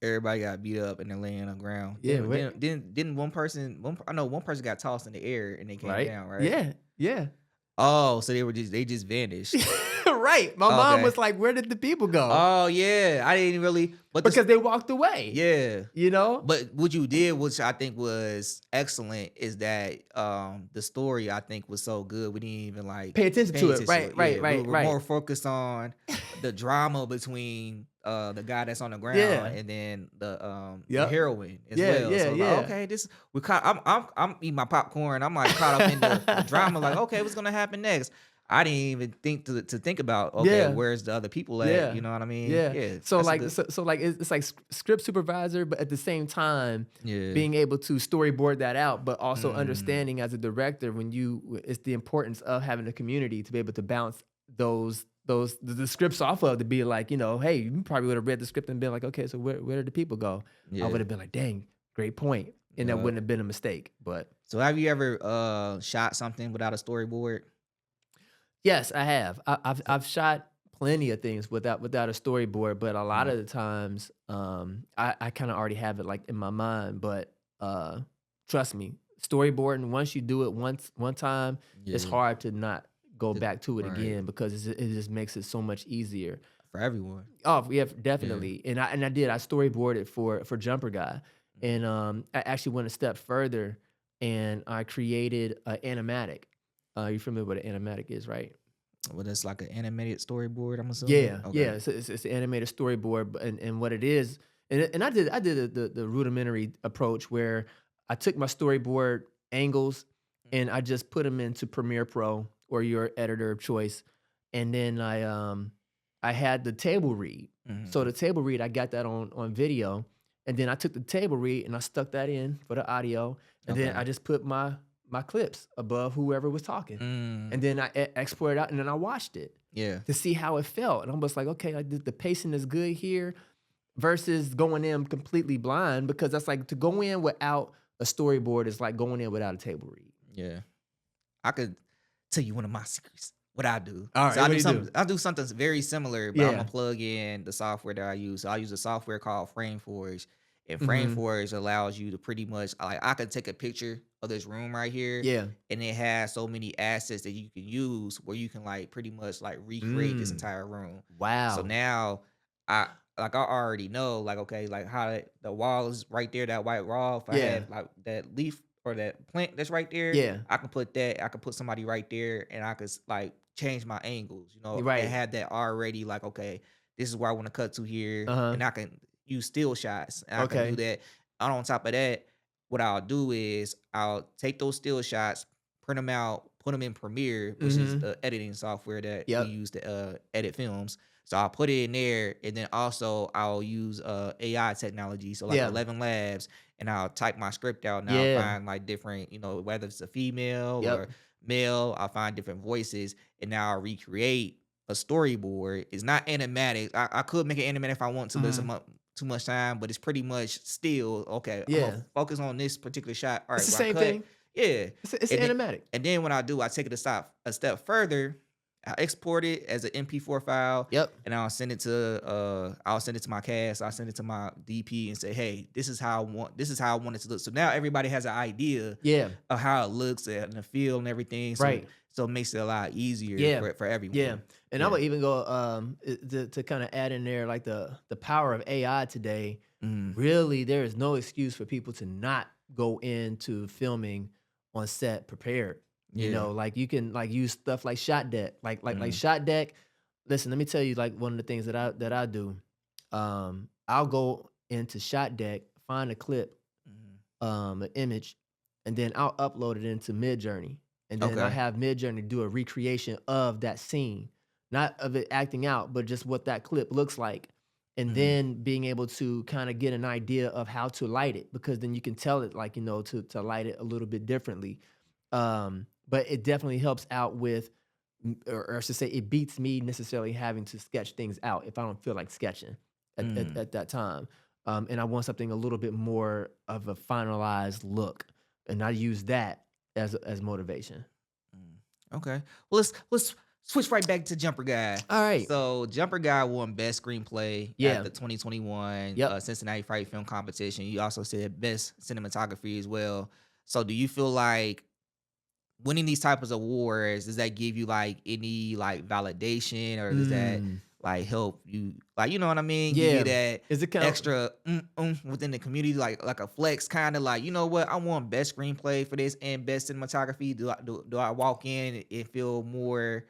Everybody got beat up and they're laying on the ground. Yeah, Didn't one person I know one person got tossed in the air and they came right? down, right? Yeah, yeah. Oh, so they just vanished. Right. My mom Okay. was like, where did the people go? Oh yeah. I didn't really Because they walked away. yeah. You know? But what you did, which I think was excellent, is that the story I think was so good. We didn't even like Pay attention to it. Right, Yeah, we right. were more focused on the drama between the guy that's on the ground Yeah. and then the Yep. heroine as Yeah, well. yeah, So yeah. like, okay, this we caught. I'm eating my popcorn. I'm like caught up in the drama. Like, okay, what's gonna happen next? I didn't even think to think about, okay, Yeah. where's the other people at? Yeah. You know what I mean? Yeah. Yeah. So that's a like good- so like it's like script supervisor, but at the same time, yeah. being able to storyboard that out, but also Mm. understanding as a director it's the importance of having a community to be able to bounce the scripts off of to be like, hey, you probably would have read the script and been like, okay, so where did the people go? I Yeah. would have been like, dang, great point. And that Yeah. wouldn't have been a mistake. But So have you ever shot something without a storyboard? yes, I have. I've shot plenty of things without a storyboard, but a lot Mm. of the times, I kind of already have it like in my mind. But trust me, storyboarding once you do it one time, it's Yeah. hard to not go Th- back to it right. again because it just makes it so much easier. for everyone. Oh, yeah, Yeah. definitely. And I did. I storyboarded for Jumper Guy, and I actually went a step further, and I created an animatic. You familiar with what an animatic is, right? Well, that's like an animated storyboard, I'm assuming. Yeah, Okay. yeah. It's an animated storyboard, and what it is, and I did the rudimentary approach where I took my storyboard angles and I just put them into Premiere Pro or your editor of choice, and then I had the table read. So Mm-hmm. the table read, I got that on video, and then I took the table read and I stuck that in for the audio, and then Okay. I just put my clips above whoever was talking, Mm, and then I exported out, and then I watched it yeah. to see how it felt. And I'm just like, okay, like the pacing is good here versus going in completely blind, because that's like to go in without a storyboard is like going in without a table read. Yeah. I could tell you one of my secrets. What I do. All So right, what do you do? I do something very similar, but I'm Yeah. gonna plug in the software that I use. So I use a software called FrameForge. And Mm-hmm. FrameForge allows you to pretty much like I could take a picture of this room right here, Yeah. and it has so many assets that you can use where you can like pretty much like recreate this Mm. entire room. So Wow. now I I already know like okay like how the wall is right there, that white wall. If I Yeah. had like that leaf or that plant that's right there, Yeah. I can put that. I can put somebody right there, and I could like change my angles, You're and right. have that already. Like, okay, this is where I want to cut to here, Uh-huh. and I can use still shots, and I can do Okay. that. And on top of that, what I'll do is I'll take those still shots, print them out, put them in Premiere, which is Mm-hmm. the editing software that we Yep. use to edit films. So I'll put it in there, and then also I'll use AI technology, so like Yeah. 11 Labs, and I'll type my script out, and I'll Yeah. find like different, whether it's a female or Yep. male, I'll find different voices, and now I'll recreate a storyboard. It's not animatic. I could make it animatic if I want to, but it's Mm-hmm. too much time. But it's pretty much still okay. I'm gonna Yeah. focus on this particular shot. All It's right, the where I same cut, thing. yeah, It's and then animatic. when I do, I take it a step further. I export it as an MP4 file, Yep. and I'll send it to my cast. I'll send it to my DP and say, hey, this is how I want it to look. So now everybody has an idea Yeah. of how it looks and the feel and everything. Right. So it makes it a lot easier Yeah. for Yeah. everyone. And I Yeah. would even go to kind of add in there like the power of AI today. Mm. Really, there is no excuse for people to not go into filming on set prepared. Yeah. Like you can like use stuff like Shot Deck. Like Mm. Shot Deck. Listen, let me tell you like one of the things that I do. I'll go into Shot Deck, find a clip, Mhm. an image, and then I'll upload it into Midjourney. And then I Okay. have Midjourney do a recreation of that scene, not of it acting out, but just what that clip looks like. And Mhm. then being able to kind of get an idea of how to light it, because then you can tell it like, to light it a little bit differently. But it definitely helps out with, or I should say, it beats me necessarily having to sketch things out if I don't feel like sketching Mm. at that time. And I want something a little bit more of a finalized look, and I use that as motivation. Mm. Okay. Well, let's switch right back to Jumper Guy. All right. So Jumper Guy won Best Screenplay at Yeah. the 2021 Yep. Cincinnati Fright Film Competition. You also said Best Cinematography as well. So do you feel like winning these types of awards, does that give you like any like validation, or does that Mm. like help you like what I mean? Give you Yeah. that Is it count? extra within the community, like a flex, kind of like what, I want best screenplay for this and best cinematography. Do I walk in and feel more,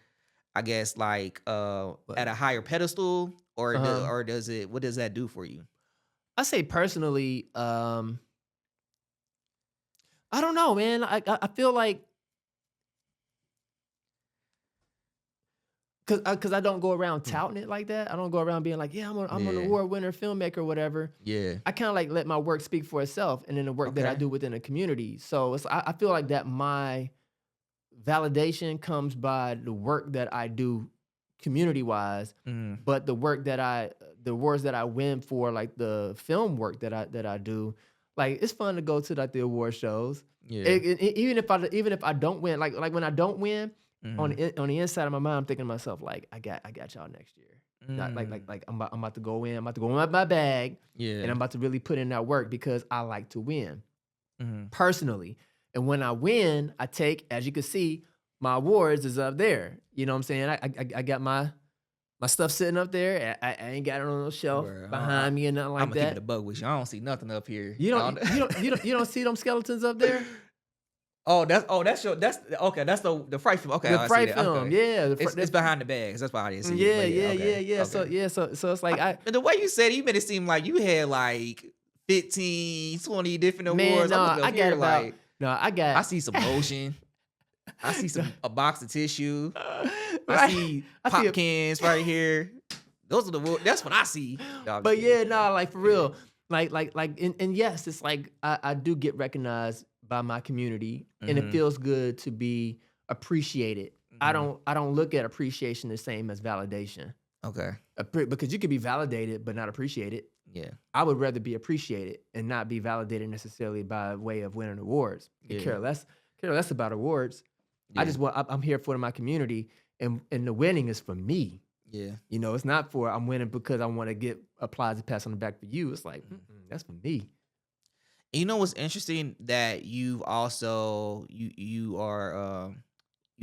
I guess, like What? at a higher pedestal, Uh-huh. or does it, what does that do for you? I say personally, I don't know, man. I feel like cause I don't go around Hmm. touting it like that. I don't go around being like, yeah, I'm an Yeah. award winner filmmaker or whatever. Yeah. I kind of like let my work speak for itself, and then the work that I Okay. do within the community. So I feel like that my validation comes by the work that I do community wise, Mm. but the awards that I win for like the film work that I do, like it's fun to go to like the award shows. Yeah. Even if I don't win, like when I don't win, Mm. on the inside of my mind, I'm thinking to myself like I got y'all next year. Not Mm. I'm about to go in, I'm about to go in my bag, and Yeah. I'm about to really put in that work because I like to win Mm. personally. And when I win, I take, as you can see, my awards is up there. You know what I'm saying? I got My stuff sitting up there. I ain't got it on no shelf Bruh, behind me or nothing I'm like gonna keep it a that. bug with you. I don't see nothing up here. You I don't don't- you don't you don't you don't see them skeletons up there? That's okay. That's the fright film. Okay, The I see fright that. film, Okay, yeah. it's behind the bags. That's why I didn't see it. Yeah, But yeah, yeah, yeah, okay, yeah. So okay. yeah, so it's like But the way you said it, you made it seem like you had like 15, 20 different man, awards. I'm no, looking I up got here about like no, I I got see some lotion. I see a box of tissue. I right. see I see pop cans right here. Those are that's what I see. No, I'm just but kidding. yeah, no, like for Yeah. real. And yes, it's like I do get recognized by my community and it Mm-hmm. feels good to be appreciated. Mm-hmm. I don't look at appreciation the same as validation. Okay. Because you could be validated but not appreciated. Yeah. I would rather be appreciated and not be validated necessarily by way of winning awards. Yeah. Care less about awards. Yeah. I'm here for my community, and the winning is for me. Yeah. You know, it's not for I'm winning because I want to get applause and pass on the back for you. It's like that's for me. And you know what's interesting that you've also you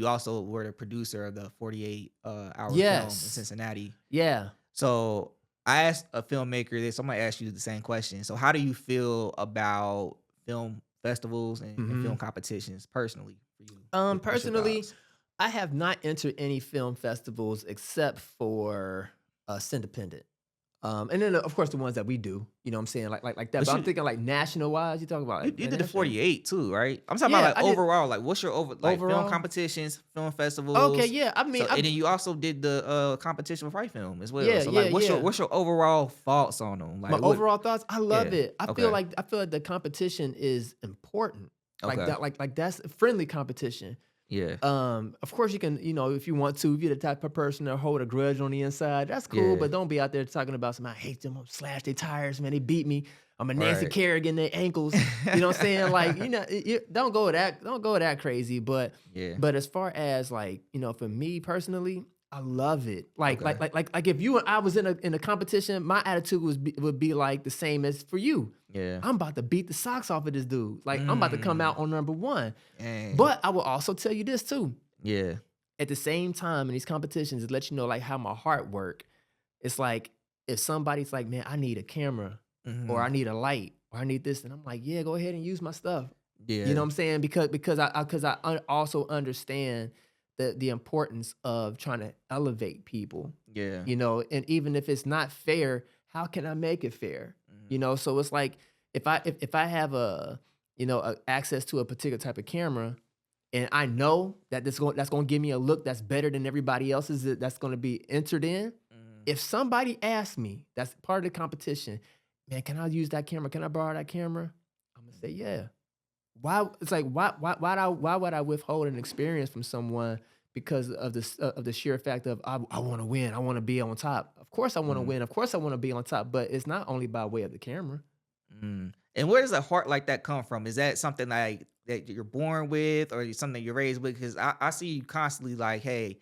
also were the producer of the 48 hour film in Yes. Cincinnati. Yeah. So I asked a filmmaker this. I'm gonna ask you the same question. So how do you feel about film festivals and film competitions personally for you? What's your Personally, thoughts? I have not entered any film festivals except for Independent. And then of course the ones that we do, you know what I'm saying? Like that. But But I'm you- thinking like national wise, you talking about You like did the national? 48 too, right? I'm talking Yeah, about like I did- overall. Like, what's your film Overall? competitions, film festivals? Okay, yeah. I mean, So, and then you also did the competition with Right Film as well. Yeah, So like, yeah, what's yeah. what's your overall thoughts on them? Like, my what- overall thoughts, I love Yeah, it. I okay. feel like the competition is important. Like Okay. that, like that's friendly competition. Yeah, Of course you can, you know, if you want to, if you're the type of person that hold a grudge on the inside, that's cool. Yeah. But don't be out there talking about some. I hate them. I'm slash their tires, man. They beat me. I'm a Nancy Right. Kerrigan, their ankles. You know what I'm saying? Like, you know, don't go that crazy. But yeah, as far as like, you know, for me personally, I love it. Like, Okay. like if you and I was in a competition, my attitude would be like the same as for you. yeah. I'm about to beat the socks off of this dude. Like, I'm about to come out on number one. Dang. But I will also tell you this too. yeah, At the same time, in these competitions, it lets you know like how my heart work. It's like if somebody's like, man, I need a camera Mhm. or I need a light or I need this, and I'm like, yeah, go ahead and use my stuff. yeah. You know what I'm saying? Because I also understand the importance of trying to elevate people. Yeah, You know, and even if it's not fair, how can I make it fair? You know, so it's like if I have access to a particular type of camera, and I know that that's going to give me a look that's better than everybody else's that's going to be entered in. If somebody asks me, that's part of the competition, man, can I use that camera? Can I borrow that camera? I'm gonna say yeah. Why? It's like why would I withhold an experience from someone because of the sheer fact of I want to win, I want to be on top. Of course I want to win. Of course I want to be on top. But it's not only by way of the camera. And where does a heart like that come from? Is that something like that you're born with, or something you're raised with? Because I see you constantly like, hey,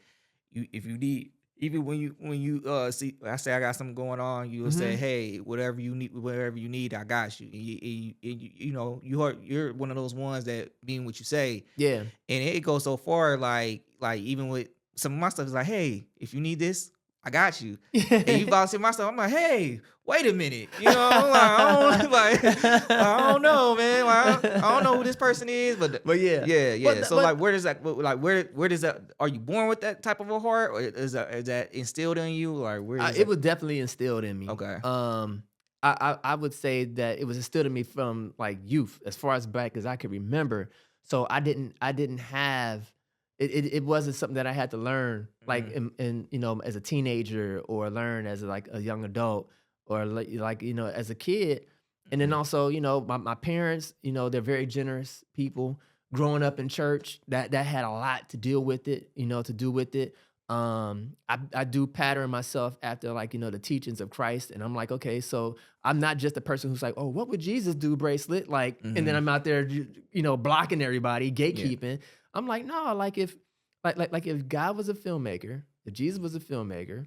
if you need, even when you see, I say I got something going on, you will say, hey, whatever you need, I got you. And you know, you're one of those ones that mean what you say, Yeah. and it goes so far, like even with some of my stuff is like, hey, if you need this, I got you. And you volunteer my stuff, I'm like, hey, wait a minute. You know, I'm like, I don't know, man. Like, I don't know who this person is, but yeah. yeah. But So like, where does that? Are you born with that type of a heart, or is that instilled in you? Like, where is it was definitely instilled in me. Okay. I would say that it was instilled in me from like youth, as far as back as I could remember. So I didn't have it wasn't something that I had to learn like in you know, as a teenager or learn as like a young adult or like you know, as a kid. And then also, you know, my parents, you know, they're very generous people. Growing up in church, that had a lot to deal with it, you know, to do with it. I do pattern myself after like, you know, the teachings of Christ. And I'm like, okay, so I'm not just a person who's like, oh, what would Jesus do bracelet? Like, and then I'm out there, you know, blocking everybody, gatekeeping. I'm like, no, like if God was a filmmaker, if Jesus was a filmmaker,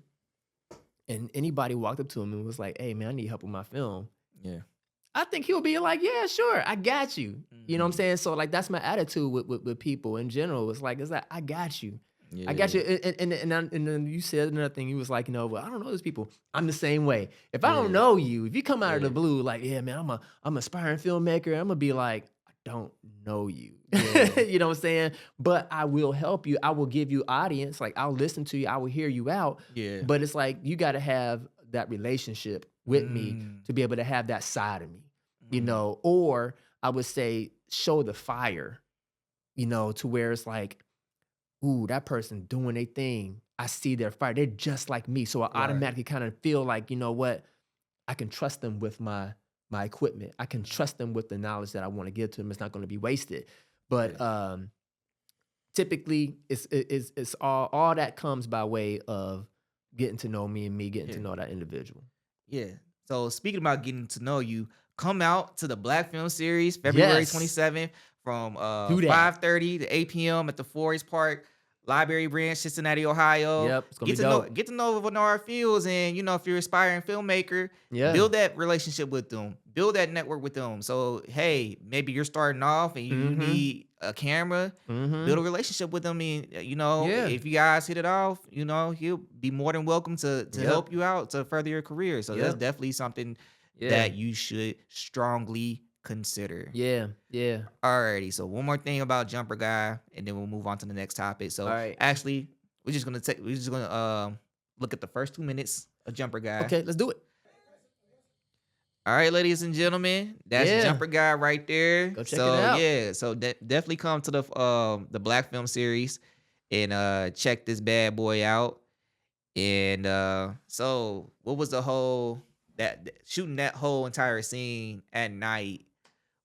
and anybody walked up to him and was like, hey man, I need help with my film. Yeah. I think he'll be like, yeah, sure, I got you. You know what I'm saying? So like that's my attitude with people in general. It's like I got you. I got Yeah. you. And then you said another thing. You was like, well, I don't know those people. I'm the same way. If I don't Yeah. know you, if you come out of the Yeah. blue, like, yeah, man, I'm an aspiring filmmaker. I'm gonna be like, I don't know you. Yeah. You know what I'm saying? But I will help you. I will give you audience. Like, I'll listen to you. I will hear you out. Yeah. But it's like you got to have that relationship with me Mm. to be able to have that side of me. Mm. Or I would say show the fire. To where it's like, ooh, that person doing their thing. I see their fire. They're just like me. So I Right. automatically kind of feel like, you know what? I can trust them with my equipment. I can trust them with the knowledge that I want to give to them. It's not going to be wasted. But Yeah. typically it's all that comes by way of getting to know me and me getting to Yeah. know that individual. Yeah. So speaking about getting to know you, come out to the Black Film Series February Yes. 27th from Do that. 5:30 to 8 p.m. at the Forest Park Library Branch, Cincinnati, Ohio. Yep. It's gonna be dope. Get to know Bernard Fields, and if you're an aspiring filmmaker, Yeah. build that relationship with them, build that network with them. So hey, maybe you're starting off and you Mm-hmm. need a camera. Build Mm-hmm. a relationship with him, and Yeah. if you guys hit it off, he'll be more than welcome to Yep. help you out to further your career. So that's Yep. definitely something Yeah. that you should strongly consider. Yeah. Yeah. Alrighty, so one more thing about Jumper Guy, and then we'll move on to the next topic. All So right. actually, we're just gonna look at the first 2 minutes of Jumper Guy. Okay, let's do it. All right, ladies and gentlemen, that's Yeah. Jumper Guy right there. Go check it So out. yeah, so definitely come to the Black Film Series and check this bad boy out. And so what was the whole shooting that whole entire scene at night?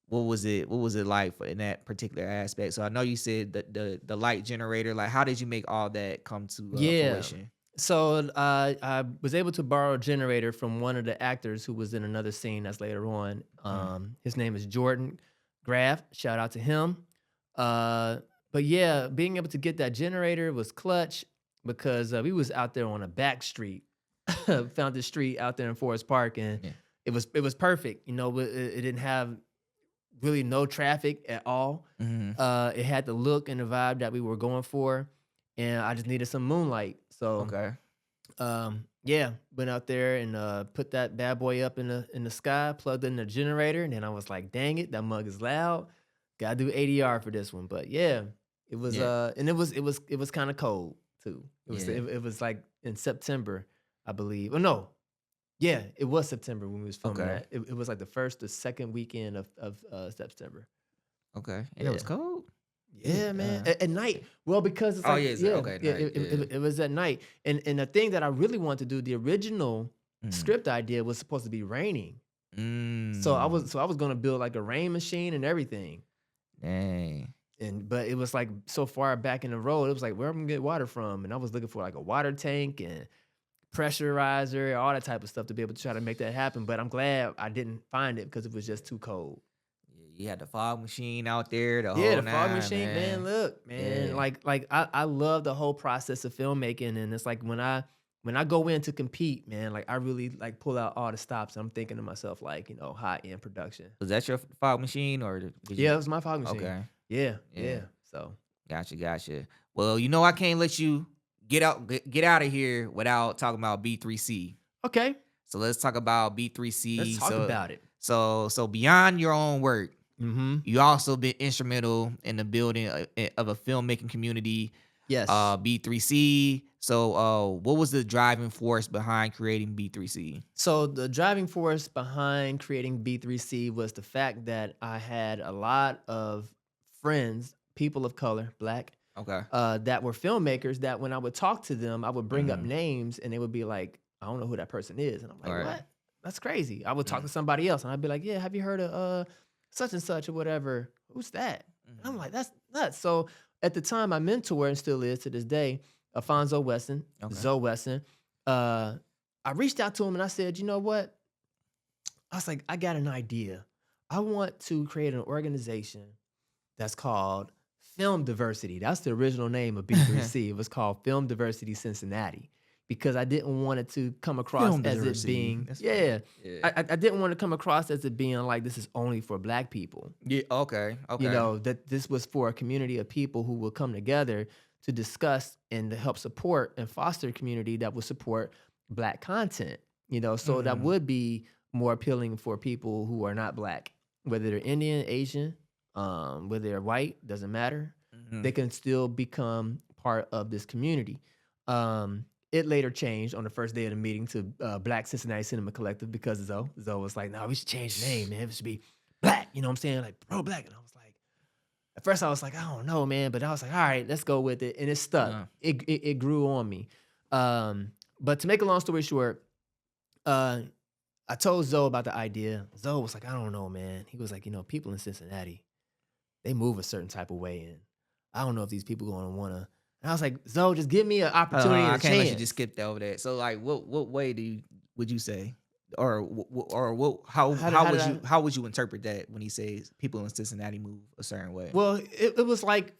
What was it? What was it like in that particular aspect? So I know you said the light generator. Like, how did you make all that come to Yeah. fruition? So I was able to borrow a generator from one of the actors who was in another scene that's later on. His name is Jordan Graff. Shout out to him. But yeah, being able to get that generator was clutch because we was out there on a back street, found this street out there in Forest Park, and Yeah. it was perfect. It didn't have really no traffic at all. Mhm. It had the look and the vibe that we were going for, and I just needed some moonlight. So Okay. yeah, went out there and put that bad boy up in the sky, plugged in the generator, and then I was like, dang it, that mug is loud. Gotta do ADR for this one. But yeah, it was Yeah. and it was kind of cold too. Yeah. It was like in September, I believe. Oh no. Yeah, it was September when we was filming Okay. that. It was like the first or second weekend of September. Okay. And it was Yeah. cold. Yeah, man. At night. Well, because it's Oh like yeah. Okay. yeah, Night. it was at night. And the thing that I really wanted to do, the original Mm. script idea was supposed to be raining. Mm. So I was gonna build like a rain machine and everything. Dang. But it was like so far back in the road, it was like where am I gonna get water from? And I was looking for like a water tank and pressurizer, all that type of stuff to be able to try to make that happen. But I'm glad I didn't find it because it was just too cold. Yeah, you had the fog machine out there. The Yeah, whole the fog nine, machine, man. Look, man, Yeah. like I love the whole process of filmmaking, and it's like when I go in to compete, man, like I really like pull out all the stops. I'm thinking to myself, like, high end production. Was that your fog machine or did Yeah, it you? was my fog machine. Okay. Yeah, Yeah. yeah. So Gotcha. Well, I can't let you get out of here without talking about B3C. okay, So let's talk about B3C. let's talk about it. So beyond your own work, Mm-hmm. you also been instrumental in the building of a filmmaking community. Yes. B3C. So what was the driving force behind creating B3C? So the driving force behind creating B3C was the fact that I had a lot of friends, people of color, Black, Okay. that were filmmakers that when I would talk to them, I would bring up Mhm. names and they would be like, I don't know who that person is. And I'm like, Right. what? That's crazy. I would talk Mm. to somebody else and I'd be like, yeah, have you heard of such and such or whatever? Who's that? And I'm Mhm. like, that's nuts. So at the time, my mentor, and still is to this day, Alfonso Wesson, Okay. Zoe Wesson, I reached out to him and I said, you know what? I was like, I got an idea. I want to create an organization that's called Film Diversity. That's the original name of B3C. It was called Film Diversity Cincinnati because I didn't want it to come across Film as it diversity. being, That's yeah. Yeah. I didn't want to come across as it being like this is only for Black people. Yeah. Okay. That this was for a community of people who will come together to discuss and to help support and foster a community that would support Black content. So that Mm, would be more appealing for people who are not Black, whether they're Indian, Asian, whether they're white, doesn't matter. They mhm. can still become part of this community. It later changed on the first day of the meeting to Black Cincinnati Cinema Collective because Zoe was like, no, we should change the name, man. It should be Black. You know what I'm saying? Like pro Black. And I was like, at first I was like, I don't know, man. But I was like, all right, let's go with it. And it stuck. Uh, It grew on me. But to make a long story short, uh, I told Zoe about the idea. Zoe was like, I don't know, man. He was like, people in Cincinnati, they move a certain type of way. And I don't know if these people going to want to. And I was like, Zoe, just give me an opportunity and I a can't let you just chance. skip over that. So like, what way would you say, or or what How did I? how would you interpret that when he says people in Cincinnati move a certain way? Well, it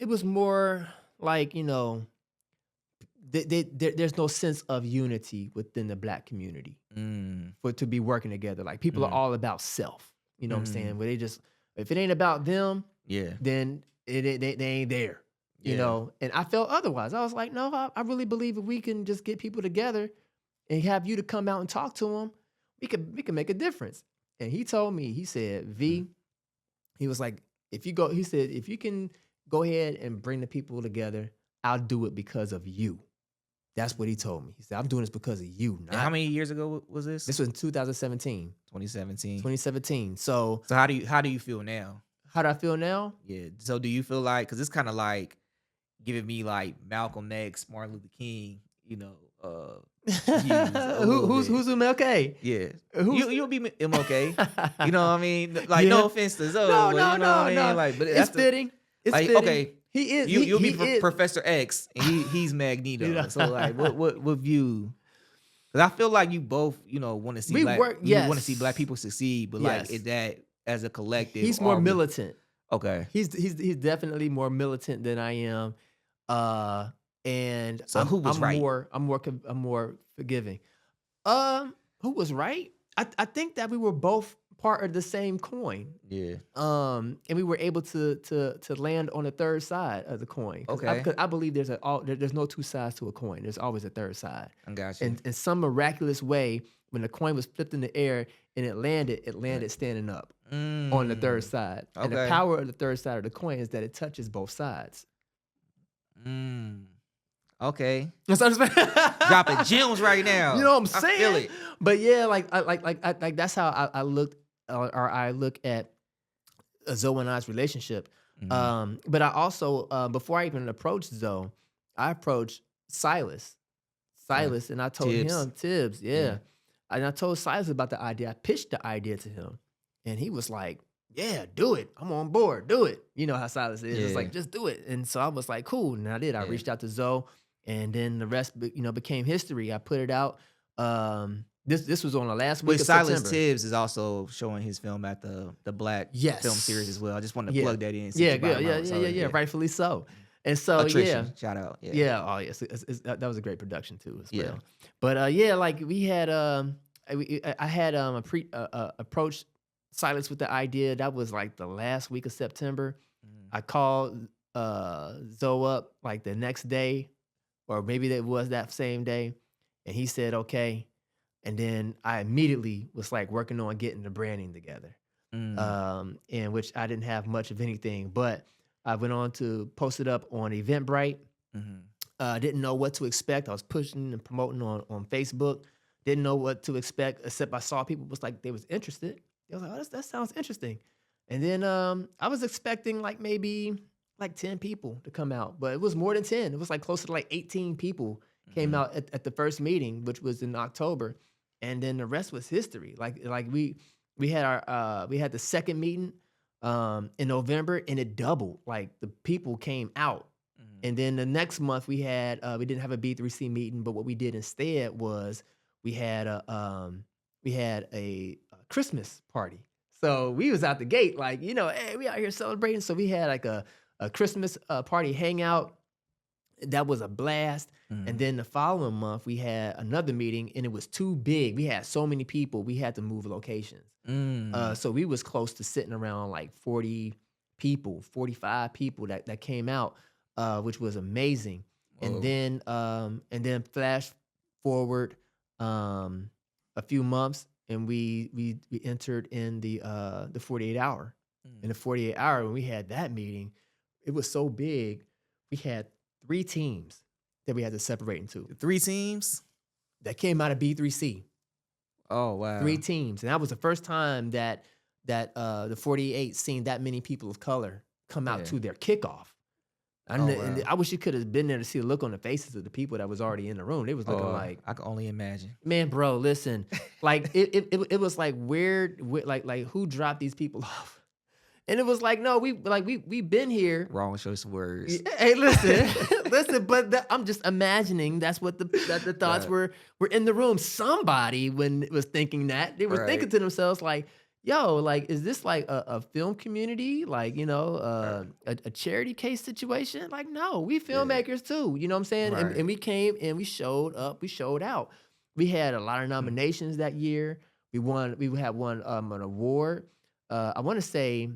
was more like, there's no sense of unity within the Black community Mm, for to be working together. Like people are mm, all about self. You know what I'm saying? mm, Where they just, if it ain't about them, yeah, then they ain't there. yeah, And I felt otherwise. I was like, no, I really believe if we can just get people together and have you to come out and talk to them, we can make a difference. And he told me, he said, mm, V, he was like, he said, if you can go ahead and bring the people together, I'll do it because of you. That's what he told me. He said, I'm doing this because of you, And how not. many years ago was this? This was in 2017, 2017. 2017. So So how do you feel now? how do I feel now? Yeah. So do you feel like, because it's kind of like giving me like Malcolm X, Martin Luther King, views a little bit. Who's MLK? Yeah. Who's You'll be MLK. You know what I mean? Like no Yeah. offense to Zoe, No, but no, you know what no, I mean? no. Like, but It's that's the fitting. It's like fitting. okay. He is. You'll be He is. Professor X and he's Magneto. You know? So like what view? Because I feel like you both, want to see We black work. you want to see Black Yes. people succeed, but like Yes. is that as a collective He's more are we militant. okay. He's definitely more militant than I am. And So who was right? I'm more forgiving. Who was right? I think that we were both part of the same coin. Yeah. And we were able to land on the third side of the coin. Okay. Because I believe there's no two sides to a coin. There's always a third side. I got you. And in some miraculous way, when the coin was flipped in the air and it landed standing up on the third Mm, side. And the okay. power of the third side of the coin is that it touches both sides. Mm, okay. That's what I'm saying. Dropping gems right now. You know what I'm I saying? feel it. But yeah, like that's how I looked, or I look at Zoe and I's relationship. Mhm. But I also, before I even approached Zoe, I approached Silas. Yeah. And I told Tibbs. him, Tibbs, Yeah. yeah. And I told Silas about the idea. I pitched the idea to him. And he was like, yeah, do it. I'm on board. Do it. You know how Silas is. It's Yeah. like, just do it. And so I was like, cool. And I did. I Yeah. reached out to Zoe. And then the rest, became history. I put it out. This was on the last week Which of Silas September. Tibbs is also showing his film at the Black Yes. Film Series as well. I just wanted to Yeah. plug that in. since Yeah, you brought good. him Yeah, out. yeah, So, yeah, yeah. Rightfully so. And so, Attrition. yeah. Shout out. Yeah. Yeah. Oh, yes. That was a great production too, as Yeah. well. But yeah, like we had, I had approached Silas with the idea. That was like the last week of September. Mhm. I called Zoe up like the next day, or maybe it was that same day, and he said okay. And then I immediately was like working on getting the branding together, in which I didn't have much of anything, but I went on to post it up on Eventbrite. Mhm. Didn't know what to expect. I was pushing and promoting on Facebook. Didn't know what to expect, except I saw people was like they was interested. They was like, oh, that sounds interesting. And then I was expecting like maybe like 10 people to come out, but it was more than 10. It was like close to like 18 people came Mhm. out at the first meeting, which was in October, and then the rest was history. Like we had we had the second meeting in November, and it doubled. Like the people came out. Mhm. And then the next month we had we didn't have a B3C meeting, but what we did instead was we had a Christmas party. So we was out the gate like, hey, we out here celebrating. So we had like a Christmas party hangout. That was a blast. And Mhm. then the following month we had another meeting, and it was too big. We had so many people, we had to move locations. So we was close to sitting around like 40 people, 45 people that came out, which was amazing. Whoa. And then flash forward a few months, and we entered in the 48 hour. In Mm. the 48 hour, when we had that meeting, it was so big. We had 3 teams that we had to separate into Three teams? that came out of B3C. Oh, 3 wow. teams, and that was the first time that the 48 seen that many people of color come out Yeah. to their kickoff. Oh, And wow. I wish you could have been there to see the look on the faces of the people that was already in the room. They was looking Oh, like, I can only imagine. man, bro, listen, like it was like weird, like who dropped these people off? And it was like, no, we been here. Wrong choice of words. Hey, listen, listen, but I'm just imagining that's what the thoughts Right. were in the room. Somebody when was thinking that they were thinking Right. to themselves like, "Yo, like, is this like a film community? Like, Right. a charity case situation? Like, no, we Yeah. filmmakers too. You know what I'm saying? Right. And we came and we showed up, we showed out. We had a lot of Mm. nominations that year. We had won an award. I want to say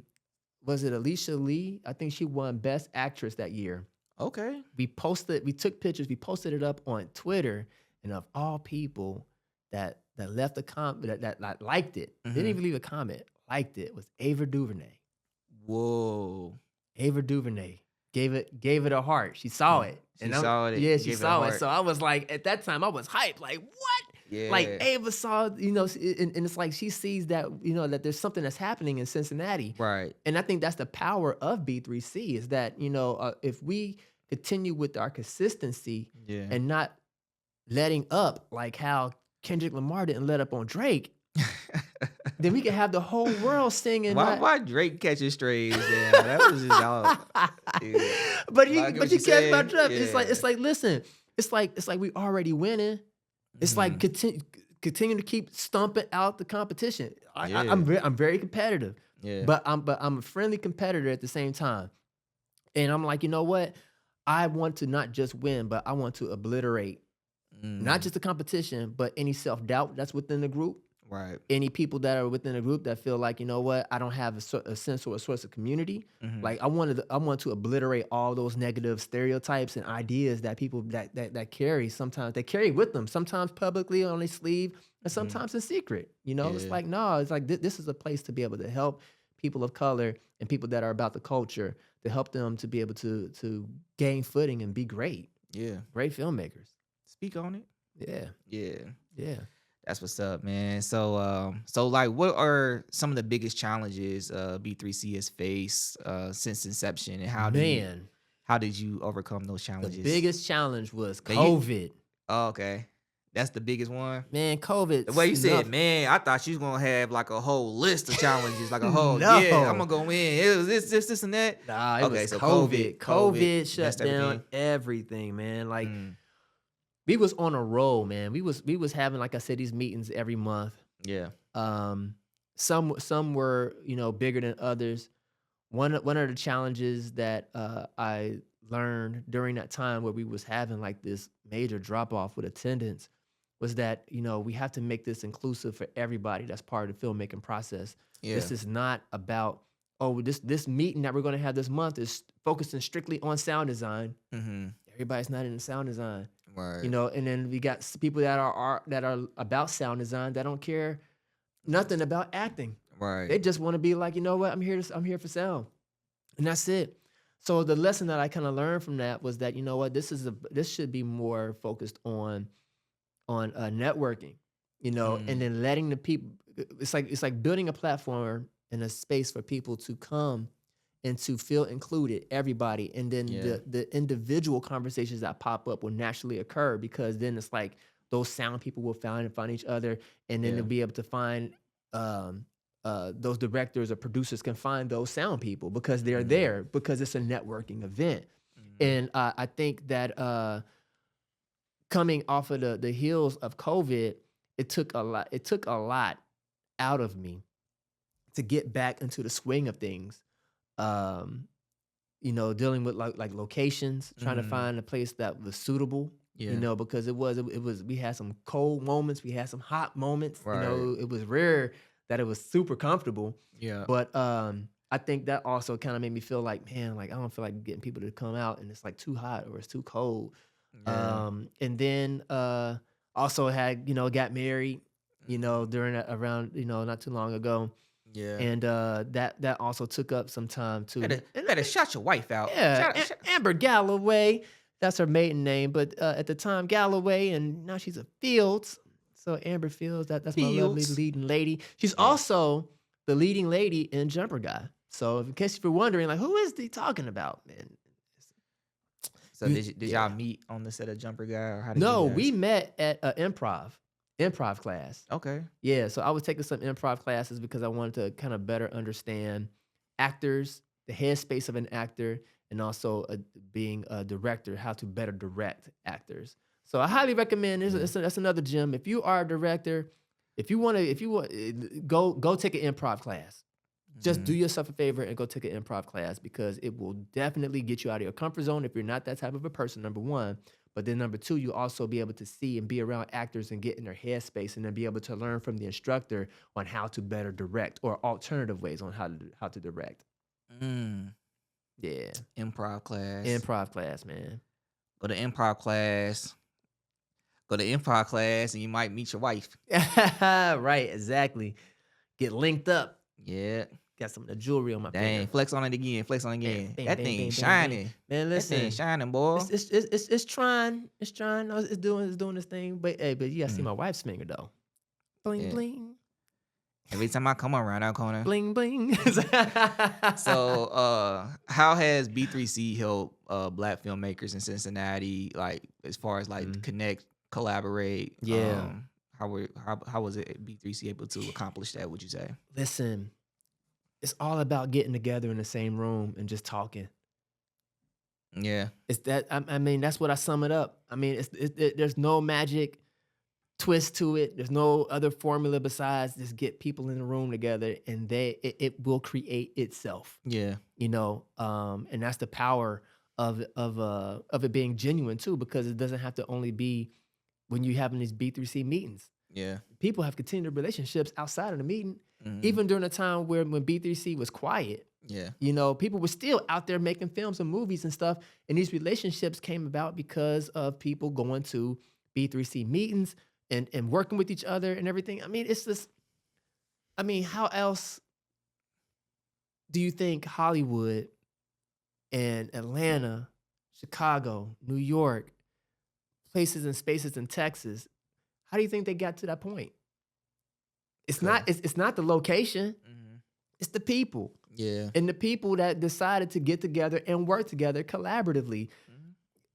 was it Alicia Lee? I think she won Best Actress that year. Okay. We took pictures, we posted it up on Twitter, and of all people that left a comment that liked it, didn't Mhm. even leave a comment, liked it was Ava DuVernay. Whoa. Ava DuVernay gave it a heart. She saw Mm. it, She and saw it, yeah, she gave it a saw it. heart. So I was like, at that time, I was hyped. Like, what? Like Yeah. Ava saw, and it's like she sees that that there's something that's happening in Cincinnati. Right. And I think that's the power of B3C is that, if we continue with our consistency Yeah. and not letting up, like how Kendrick Lamar didn't let up on Drake, then we can have the whole world singing. Why Drake catching strays? Yeah, that was just all. Yeah. But I get what you you're catch my saying. drift. Yeah. It's like listen, it's like we already winning. It's like Mhm. continue to keep stomping out the competition. Yeah. I'm very competitive, Yeah. but I'm a friendly competitor at the same time. And I'm like, you know what? I want to not just win, but I want to obliterate not Mm. just the competition, but any self doubt that's within the group. Right. Any people that are within a group that feel like, you know what, I don't have a sense or a source of community. Mhm. Like I want to obliterate all those negative stereotypes and ideas that people that carry sometimes they carry with them, sometimes publicly on their sleeve and Mhm. sometimes in secret. It's Yeah. like, no, it's like this is a place to be able to help people of color and people that are about the culture to help them to be able to gain footing and be Yeah. great filmmakers. Speak on it. Yeah. Yeah. Yeah. That's what's up, man. So like, what are some of the biggest challenges B3C has faced since inception, and Man, how did you overcome those the challenges? biggest challenge was Now you- COVID. Oh, okay, that's the biggest one. Man, COVID. The way you said, man, I thought you was gonna have like a whole list of challenges, like a whole No. yeah, I'm gonna go in. It was this, and that. Nah, it Okay, was so COVID. COVID shut messed down everything, man. Like Mm, we was on a roll, man. We was having, like I said, these meetings every month. yeah. Some were bigger than others. One of the challenges that I learned during that time where we was having like this major drop off with attendance was that we have to make this inclusive for everybody that's part of the filmmaking process. Yeah. This is not about this meeting that we're going to have this month is focusing strictly on sound design. Mm-hmm. Everybody's not into sound design, Right. and then we got people that are about sound design that don't care nothing about acting. Right. They just want to be like, you know what, I'm here for sound, and that's it. So the lesson that I kind of learned from that was that this should be more focused on networking, and then letting the people. It's like building a platform and a space for people to come and to feel included, everybody, and then Yeah. the individual conversations that pop up will naturally occur because then it's like those sound people will find each other, and then Yeah. they'll be able to find those directors or producers can find those sound people because they're there because it's a networking event. And I think that coming off of the heels of COVID, it took a lot out of me to get back into the swing of things. Dealing with like locations, trying to find a place that was suitable. Yeah. Because it was we had some cold moments, we had some hot moments. Right. It was rare that it was super comfortable. Yeah. But I think that also kind of made me feel like, man, like I don't feel like getting people to come out and it's like too hot or it's too cold. Yeah. And then also had, got married, during around, not too long ago. Yeah. And that also took up some time too. And I Better mean, shout your wife out. yeah, Shout. Amber Galloway, that's her maiden name, but at the time Galloway, and now she's a Fields. So Amber Fields, that's my lovely Fields. leading lady. She's Yeah. also the leading lady in Jumper Guy. So in case you're wondering, like, who is he talking about, man? So did Yeah. y'all meet on the set of Jumper Guy, or how did you No, we guys? met at an improv class. Okay. Yeah, so I was taking some improv classes because I wanted to kind of better understand actors, the headspace of an actor, and also being a director, how to better direct actors. So I highly recommend. Yeah. That's another gem. If you are a director, if you want, go take an improv class. Just do Mhm. yourself a favor and go take an improv class because it will definitely get you out of your comfort zone if you're not that type of a person, number one. But then number two, you also be able to see and be around actors and get in their headspace and then be able to learn from the instructor on how to better direct or alternative ways on how to direct. Mm. Yeah. Improv class. Improv class, man. Go to improv class. Go to improv class, and you might meet your wife. Right, exactly. Get linked up. Yeah. Got some of the jewelry on my Dang. finger. Flex on it again. Flex on it Bam, again. bam, That bam, thing bam, bam, bam. shining. Man, That thing listen. shining, boy. It's trying. It's trying. No, it's doing this thing. But hey, you gotta see Mm. my wife's finger though. Bling Yeah. bling. Every time I come around that corner. Bling bling. So, how has B3C helped Black filmmakers in Cincinnati, like as far as like connect, collaborate? Yeah. How was it B3C able to accomplish that? Would you say? Listen, it's all about getting together in the same room and just talking. Yeah. It's that I mean, that's what I sum it up. I mean, there's no magic twist to it. There's no other formula besides just get people in the room together and it will create itself. Yeah. And that's the power of it being genuine too, because it doesn't have to only be when you're having these B3C meetings. Yeah. People have continued relationships outside of the meeting, Mhm. even during a time when B3C was quiet. Yeah. People were still out there making films and movies and stuff, and these relationships came about because of people going to B3C meetings and working with each other and everything. I mean, it's just, how else do you think Hollywood and Atlanta, Chicago, New York, places and spaces in Texas, how do you think they got to that point? It's not the location, Mhm. it's the people. Yeah. And the people that decided to get together and work together collaboratively. Mhm.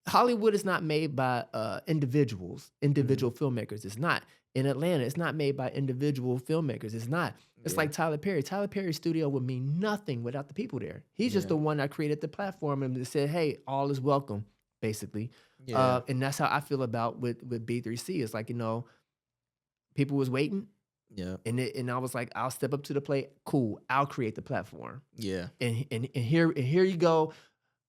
Hollywood is not made by individual filmmakers. It's not. In Atlanta, it's not made by individual filmmakers. It's not. It's Yeah. like Tyler Perry. Tyler Perry's studio would mean nothing without the people there. He's just Yeah. the one that created the platform and said, hey, all is welcome, basically. Yeah. And that's how I feel about with B3C. It's like, people was waiting. Yeah. And I was like, I'll step up to the plate. Cool. I'll create the platform. Yeah. And here you go.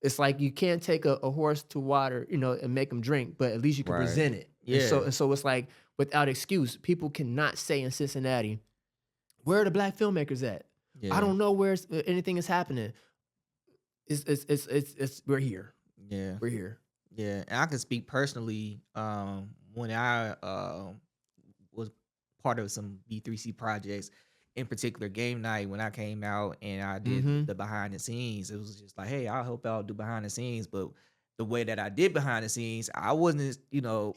It's like you can't take a horse to water, and make them drink, but at least you can Right. present it. Yeah. And so it's like without excuse, people cannot say in Cincinnati, where are the Black filmmakers at? Yeah. I don't know where anything is happening. We're here. Yeah. We're here. Yeah, and I can speak personally. When I was part of some B3C projects, in particular Game Night, when I came out and I did Mhm. the behind the scenes, it was just like, hey, I'll help out do behind the scenes. But the way that I did behind the scenes, I wasn't,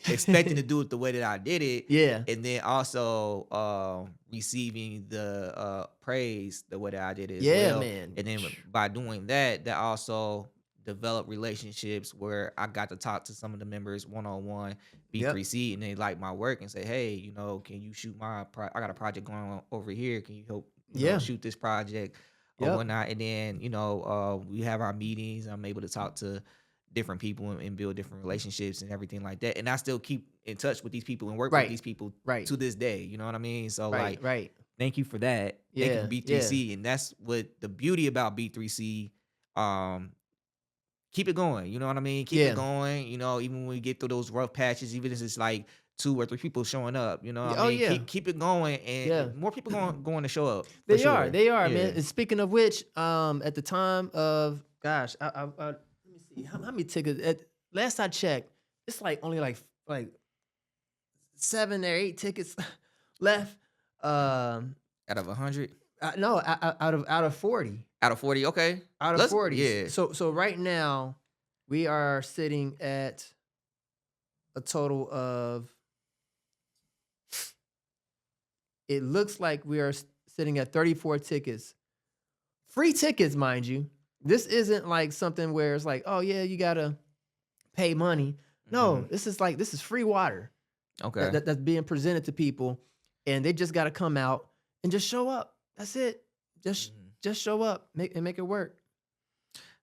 expecting to do it the way that I did it. Yeah. And then also receiving the praise the way that I did it as Yeah, well. man. And then by doing that, that also developed relationships where I got to talk to some of the members one-on-one, B3C, and they like my work and say, hey, can you shoot I got a project going on over here. Can you help Yeah. shoot this project or Yep. whatnot? And then, we have our meetings. I'm able to talk to different people and build different relationships and everything like that. And I still keep in touch with these people and work with Right. these people Right. to this day. You know what I mean? So like, Right. thank you for that. Thank you Yeah, for B3C. And that's what the beauty about B3C. Keep it going. You know what I mean? Keep Yeah. it going. Even when we get through those rough patches, even if it's like 2 or 3 people showing up, you know what I Oh, mean? yeah. Keep it going, and Yeah. more people going to show up. For They sure. are, Yeah. man. And speaking of which, at the time of, gosh, let me see, how many tickets? Last I checked, it's like only like 7 or 8 tickets left. Out of 100? No, out of 40. Out of 40? Okay. Out of Let's 40. yeah. So right now we are sitting at a total of, it looks like we are sitting at 34 tickets. Free tickets, mind you. This isn't like something where it's like, oh yeah, you gotta pay money. No, this is free water Okay. that's being presented to people, and they just gotta come out and just show up. That's it. Just show up, make it work.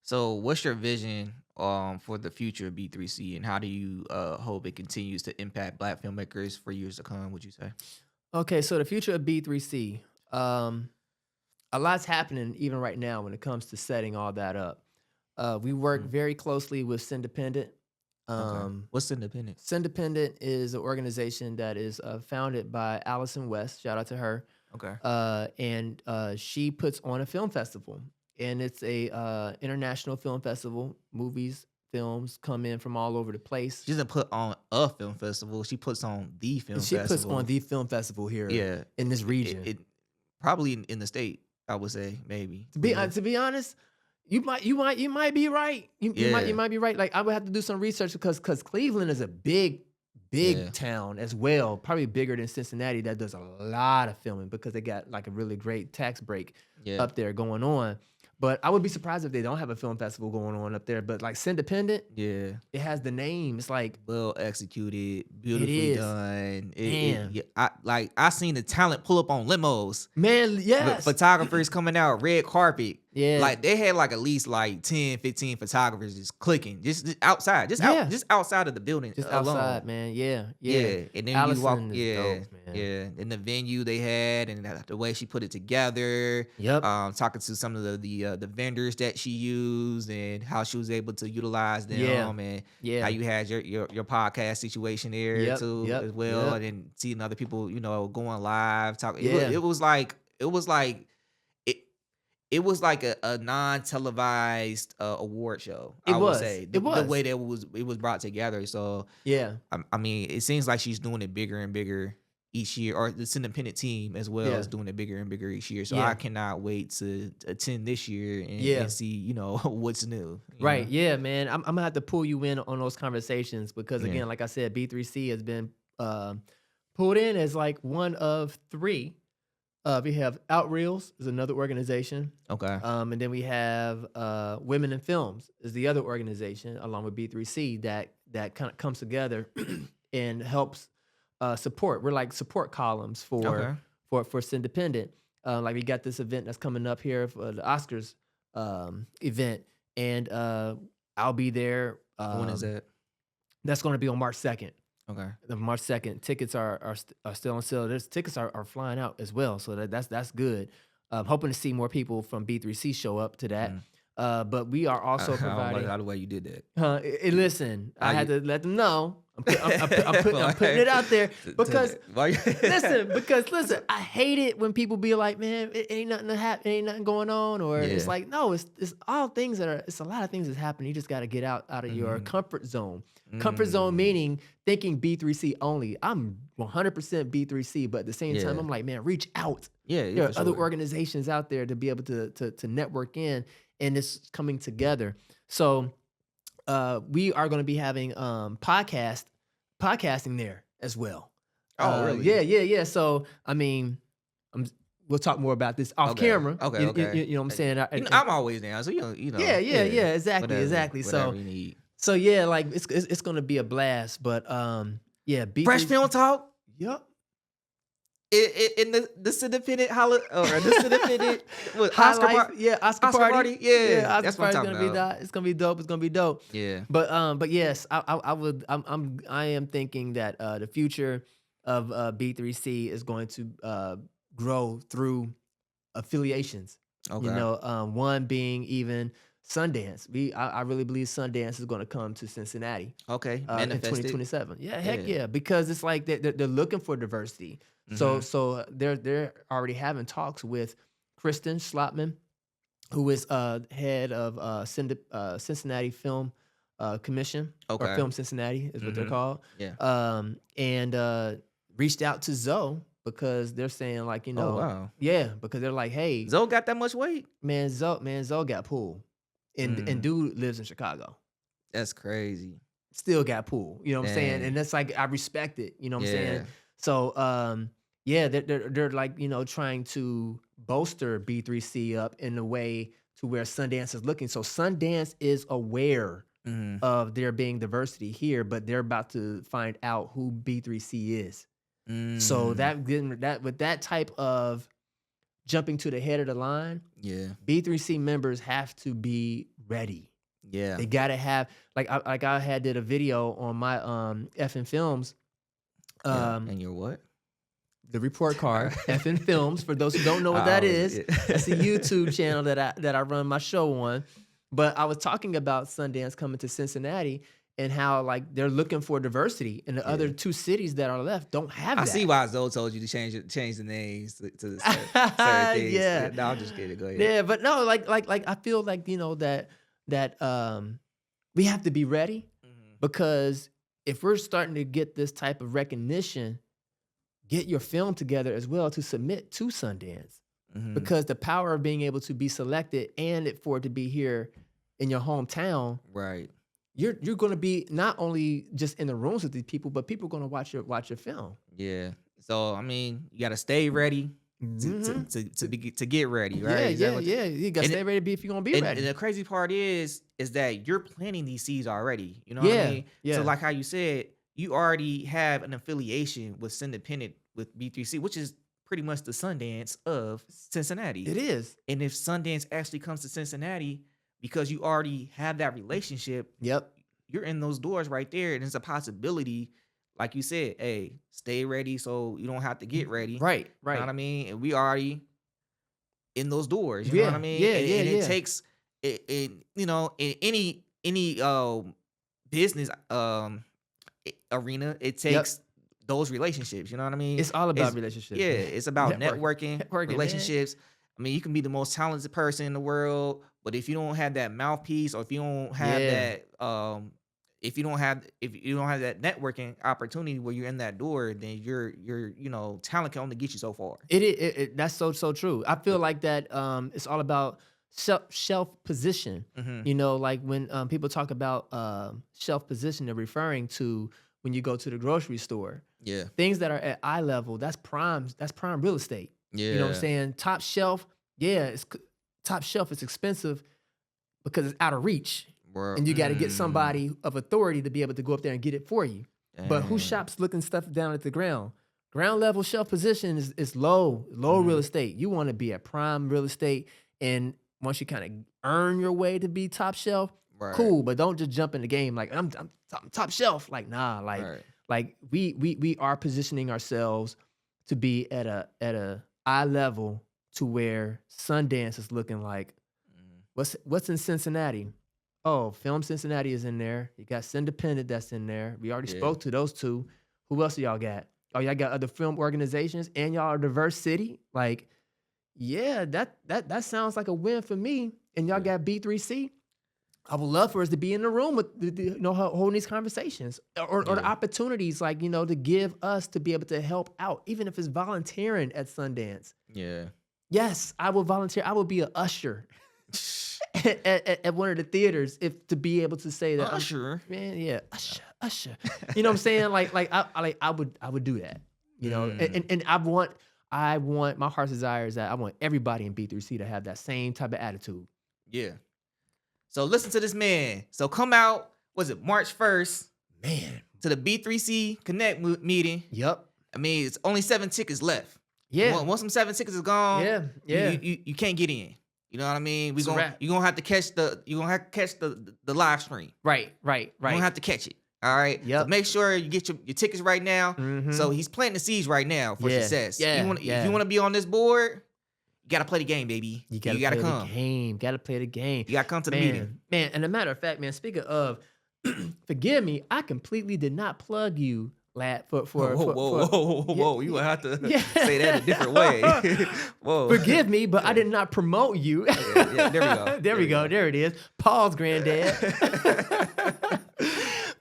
So what's your vision for the future of B3C, and how do you hope it continues to impact Black filmmakers for years to come, would you say? Okay, so the future of B3C. A lot's happening even right now when it comes to setting all that up. We work very closely with Syndependent. Okay. What's independent? Syndependent is an organization that is founded by Allison West. Shout out to her. Okay. And she puts on a film festival, and it's a international film festival. Movies, films come in from all over the place. She doesn't put on a film festival. She puts on the film She festival. puts on the film festival here in this region. It probably in the state, I would say, maybe. To be honest, you might be right. You might be right. Like, I would have to do some research because Cleveland is a big town as well, probably bigger than Cincinnati, that does a lot of filming because they got like a really great tax break up there going on. But I would be surprised if they don't have a film festival going on up there. But like Syndependent, it has the name. It's like well executed, beautifully done. Man. I seen the talent pull up on limos. Man, yes. Photographers coming out, red carpet. Yeah. Like they had like at least like 10, 15 photographers just clicking, just outside, just outside of the building. Just alone. Outside, man. Yeah. And then Allison you walk, is dope, man. and the venue they had, and the way she put it together. Yep. Talking to some of the vendors that she used and how she was able to utilize them, and how you had your podcast situation there too as well, and then seeing other people, going live talking. It was like a non-televised award show. I would say the way that it was brought together. So I mean, it seems like she's doing it bigger and bigger each year, or the independent team as well is doing it bigger and bigger each year. So I cannot wait to attend this year and see what's new. Right? Yeah, man. I'm gonna have to pull you in on those conversations because again, like I said, B3C has been pulled in as like one of 3. We have Outreels is another organization. Okay. And then we have Women in Films is the other organization along with B3C that kind of comes together and helps support. We're like support columns for Syndependent. Like we got this event that's coming up here for the Oscars event, and I'll be there. When is that? That's going to be on March 2nd. Okay. March 2nd. Tickets are still on sale. There's tickets are flying out as well, so that's good. Hoping to see more people from B3C show up to that. But we are also providing. I don't like the way you did that. Listen, I had to let them know. I'm putting it out there because listen, I hate it when people be like, man, it ain't nothing to happen, ain't nothing going on, or it's like, no, it's all things it's a lot of things that's happening. You just got to get out of your comfort zone. Comfort zone meaning thinking B3C only. I'm 100% B3C, but at the same time, I'm like, man, reach out. There are other organizations out there to be able to network in, and it's coming together. So we are going to be having podcasting there as well. Oh, really? Yeah. So I mean, we'll talk more about this off camera. Okay. You know what I'm saying? I'm always down. So Yeah. Exactly. Whatever you need. So yeah, like it's gonna be a blast. But Fresh Film Talk. Yep. In the Independent Oscar party. Oscar party. Yeah, that's what I'm talking about. It's gonna be dope. It's gonna be dope. Yeah. But yes, I am thinking that the future of B3C is going to grow through affiliations. Okay. One being even Sundance. I really believe Sundance is going to come to Cincinnati. Okay. In 2027. Yeah, heck yeah. Because it's like they're looking for diversity. So they're already having talks with Kristen Slotman, who is head of Cincinnati Film Commission or Okay. Film Cincinnati is what they're called. Yeah. And reached out to Zoe because they're saying like, Oh wow. yeah, because they're like, hey, Zoe got that much weight? Zoe got pulled, and dude lives in Chicago, That's crazy. still got pulled. You know what I'm saying? Dang. And that's like I respect it. You know what I'm Yeah. saying? So yeah, they're like trying to bolster B3C up in a way to where Sundance is looking. So Sundance is aware of there being diversity here, but they're about to find out who B3C is. So that with that type of jumping to the head of the line, Yeah. B3C members have to be ready. Yeah. They gotta have I had did a video on my effing films. And your what? The report card, effing films. For those who don't know what that is, yeah. that's a YouTube channel that I run my show on. But I was talking about Sundance coming to Cincinnati and how like they're looking for diversity, and the other two cities that are left don't have that. I see why Zoe told you to change the names to certain things. Yeah. No, I'm just kidding. Go ahead. Yeah, but no, like I feel like that we have to be ready, because if we're starting to get this type of recognition, get your film together as well to submit to Sundance, because the power of being able to be selected and for it to be here in your hometown, Right. you're going to be not only just in the rooms with these people, but people are going to watch your film. Yeah. So I mean, you got to stay ready to get ready, right? Yeah. You got to stay ready if you're going to be ready. And the crazy part is that you're planting these seeds already. You know what I mean? Yeah. So like how you said, you already have an affiliation with Independent with B3C, which is pretty much the Sundance of Cincinnati. It is. And if Sundance actually comes to Cincinnati, because you already have that relationship, Yep. you're in those doors right there. And it's a possibility, like you said, hey, stay ready so you don't have to get ready. Right. You know what I mean? And we already in those doors. You know what I mean? Yeah, and yeah. it takes it, in any business arena, it takes those relationships. You know what I mean? It's all about relationships. Yeah, it's about networking, Networking, relationships. I mean, you can be the most talented person in the world, but if you don't have that mouthpiece, or if you don't have that, if you don't have that networking opportunity where you're in that door, then your talent can only get you so far. That's so true. I feel like that it's all about shelf position. You know, like when people talk about shelf position, they're referring to when you go to the grocery store. Yeah. Things that are at eye level, that's prime real estate. Yeah. You know what I'm saying? Top shelf, top shelf is expensive because it's out of reach. And you got to get somebody of authority to be able to go up there and get it for you. But who shops looking stuff down at the ground? Ground level shelf position is low real estate. You want to be at prime real estate, and once you kind of earn your way to be top shelf, cool. But don't just jump in the game like I'm top shelf. Like nah, like we are positioning ourselves to be at a eye level to where Sundance is looking like. What's in Cincinnati? Oh, Film Cincinnati is in there. You got Independent that's in there. We already spoke to those two. Who else do y'all got? Oh, y'all got other film organizations, and y'all are a diverse city. Like, yeah, that sounds like a win for me. And y'all got B3C. I would love for us to be in the room with holding these conversations or the opportunities, like to give us to be able to help out, even if it's volunteering at Sundance. Yeah. Yes, I will volunteer. I will be an usher. at one of the theaters, if to be able to say that Usher, usher. You know what I'm saying? I would do that. And I want my heart's desire is that I want everybody in B3C to have that same type of attitude. Yeah. So listen to this man. So come out, was it March 1st? Man. To the B3C Connect meeting. Yep. I mean, it's only 7 tickets left. Yeah. Once them 7 tickets is gone, yeah. You can't get in. You know what I mean? You're gonna have to catch the live stream. Right. You're gonna have to catch it. All right. Yep. So make sure you get your tickets right now. So he's planting the seeds right now for success. Yeah. If you want to be on this board, you gotta play the game, baby. You gotta come. Gotta play the game. You gotta come to the meeting. Man, and a matter of fact, man, speaking of, forgive me, I completely did not plug you Whoa. You gonna have to yeah. say that a different way. Whoa. Forgive me, but I did not promote you. Yeah, there we go. There we go. There it is. Pause, granddad.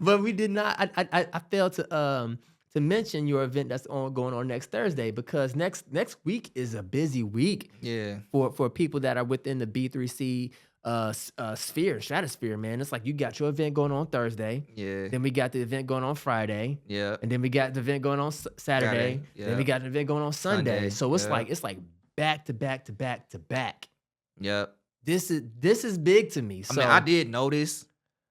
But we did not. I failed to mention your event that's going on next Thursday, because next week is a busy week. Yeah. For people that are within the B3C stratosphere, man. It's like you got your event going on Thursday. Yeah. Then we got the event going on Friday. Yeah. And then we got the event going on Saturday. Yeah. Then we got the event going on Sunday. So it's Yeah. like back to back to back to back. Yep. This is big to me. So I mean, I did notice.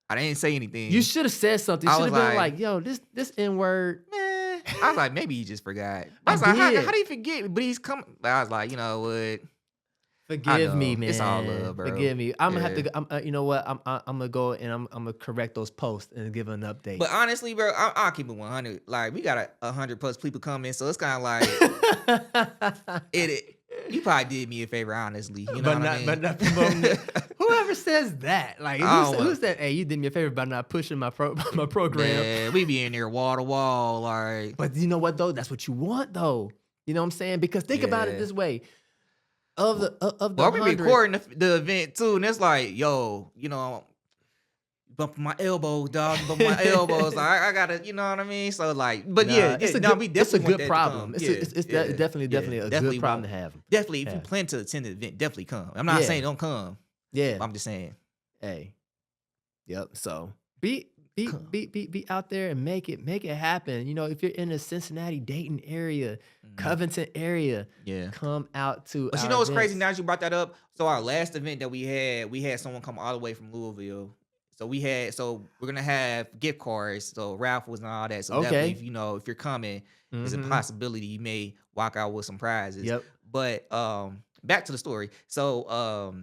I didn't say anything. you should have said something. You I should have was been like- like, yo, this N-word. Man, I was like, maybe he just forgot. I I was like, did. how do you forget? But he's coming. But I was like, you know what? Forgive me, know. man. It's all love, bro. Forgive me. I'm gonna have Yeah. to. You know what? I'm gonna go and I'm gonna correct those posts and give an update. But honestly, bro, I'll keep it 100. Like, we got 100 plus people coming, so it's kind of like you probably did me a favor, honestly. You know what I mean? But not promoting it. Whoever says that, like, who said, "Hey, you did me a favor by not pushing my program"? Man, we be in there wall to wall, like. But you know what though? That's what you want though. You know what I'm saying? Because think about it Yeah. this way: of the Well, we 100, recording the event too, and it's like, yo, you know, bumping my elbows, dog, bumping my elbows. Like, I gotta, you know what I mean? So like, but nah, yeah, it's a no, good, we it's a definitely want good that to problem. come. It's Yeah, definitely a definitely good problem want- to have. Definitely, if Yeah. you plan to attend the event, definitely come. I'm not Yeah. saying don't come. Yeah. I'm just saying. Hey. Yep. So be out there and make it happen. You know, if you're in the Cincinnati, Dayton area, Covington area, Yeah. come out to. But you our know what's crazy events. now that you brought that up? So our last event that we had someone come all the way from Louisville. So we're gonna have gift cards, so raffles and all that. So Okay. definitely, if you're coming, there's a Mhm. possibility you may walk out with some prizes. Yep. But back to the story. So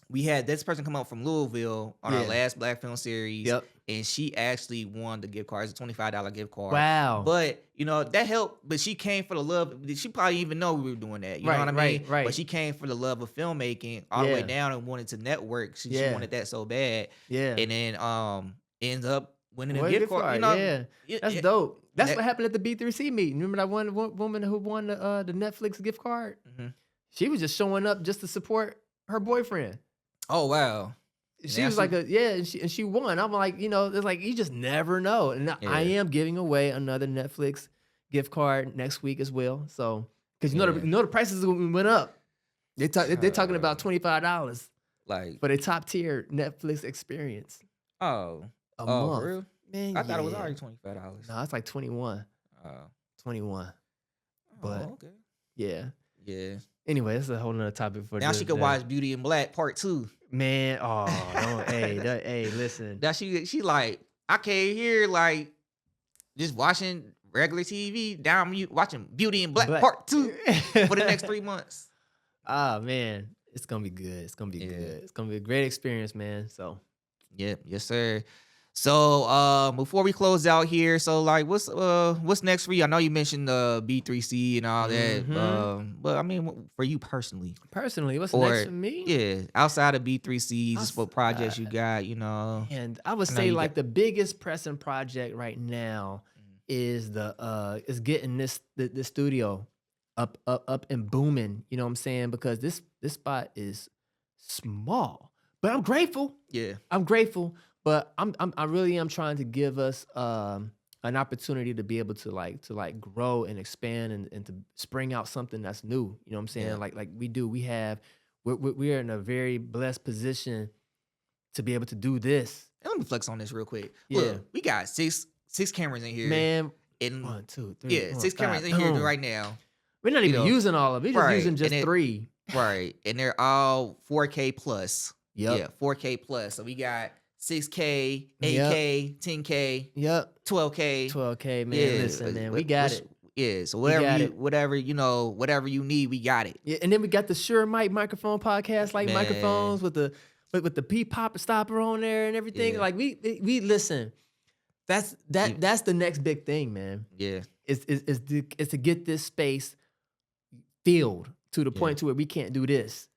we had this person come up from Louisville on our Yeah. last Black Film Series. Yep. And she actually won the gift card. It's a $25 gift card. Wow. But, you know, that helped. But she came for the love. She probably even know we were doing that. You know what I mean? Right. But she came for the love of filmmaking all the way Yeah. down and wanted to network. She Yeah. wanted that so bad. Yeah. And then ends up winning a What gift card. You know, yeah. That's dope. That's that- what happened at the B3C meeting. Remember that one woman who won the Netflix gift card? Mhm. She was just showing up just to support her boyfriend. Oh, wow. She Now was like and she won. I'm like, you know, it's like you just never know. And I Yeah. am giving away another Netflix gift card next week as well. So because Yeah. you know the prices went up. They're talking about $25 Like, for the top tier Netflix experience oh. a Oh, month. for real? Man, I thought it was yeah. already $25. No, it's like 21. Oh. 21. But Oh, okay. yeah. Yeah. Anyway, that's a whole nother topic for Now she could watch Beauty in Black Part 2. Man, oh, don't, hey, listen. That she like, I came here like just watching regular TV, down mute, watching Beauty in Black Part 2 for the next 3 months. Ah, man, it's gonna be good. It's gonna be Yeah. good. It's gonna be a great experience, man. So Yep, yes, sir. So before we close out here, so like what's next for you? I know you mentioned the B3C and all that. Mhm. But I mean for you personally. personally, what's Or next for me? yeah, outside of B3C, just what projects you got, you know. And I would I know say you like got- the biggest pressing project right now is is getting the studio up and booming. You know what I'm saying? Because this spot is small, but I'm grateful. Yeah. I'm grateful, but I really am trying to give us an opportunity to be able to like grow and expand and to spring out something that's new. You know what I'm saying? Yeah. Like we do. We're in a very blessed position to be able to do this. And let me flex on this real quick. Yeah. Look, we got six cameras in here. Man, And 1, 2, 3. yeah, 4, 6 cameras 5, in here boom. right now. We're not even know, using all of it. We're just right, using just and it- 3. Right. And they're all 4K plus. Yep. Yeah, 4K plus. So we got 6K, 8K, 10K, Yep. 12K. 12K, man. Yeah, Listen, man. We got it. Yeah, so got it. whatever you need, we got it. Yeah, and then we got the Sure Mic microphone podcast, like Man. microphones with the P pop stopper on there and everything. Yeah. Like we listen. That's the next big thing, man. Yeah. Is to get this space filled to the point to where we can't do this.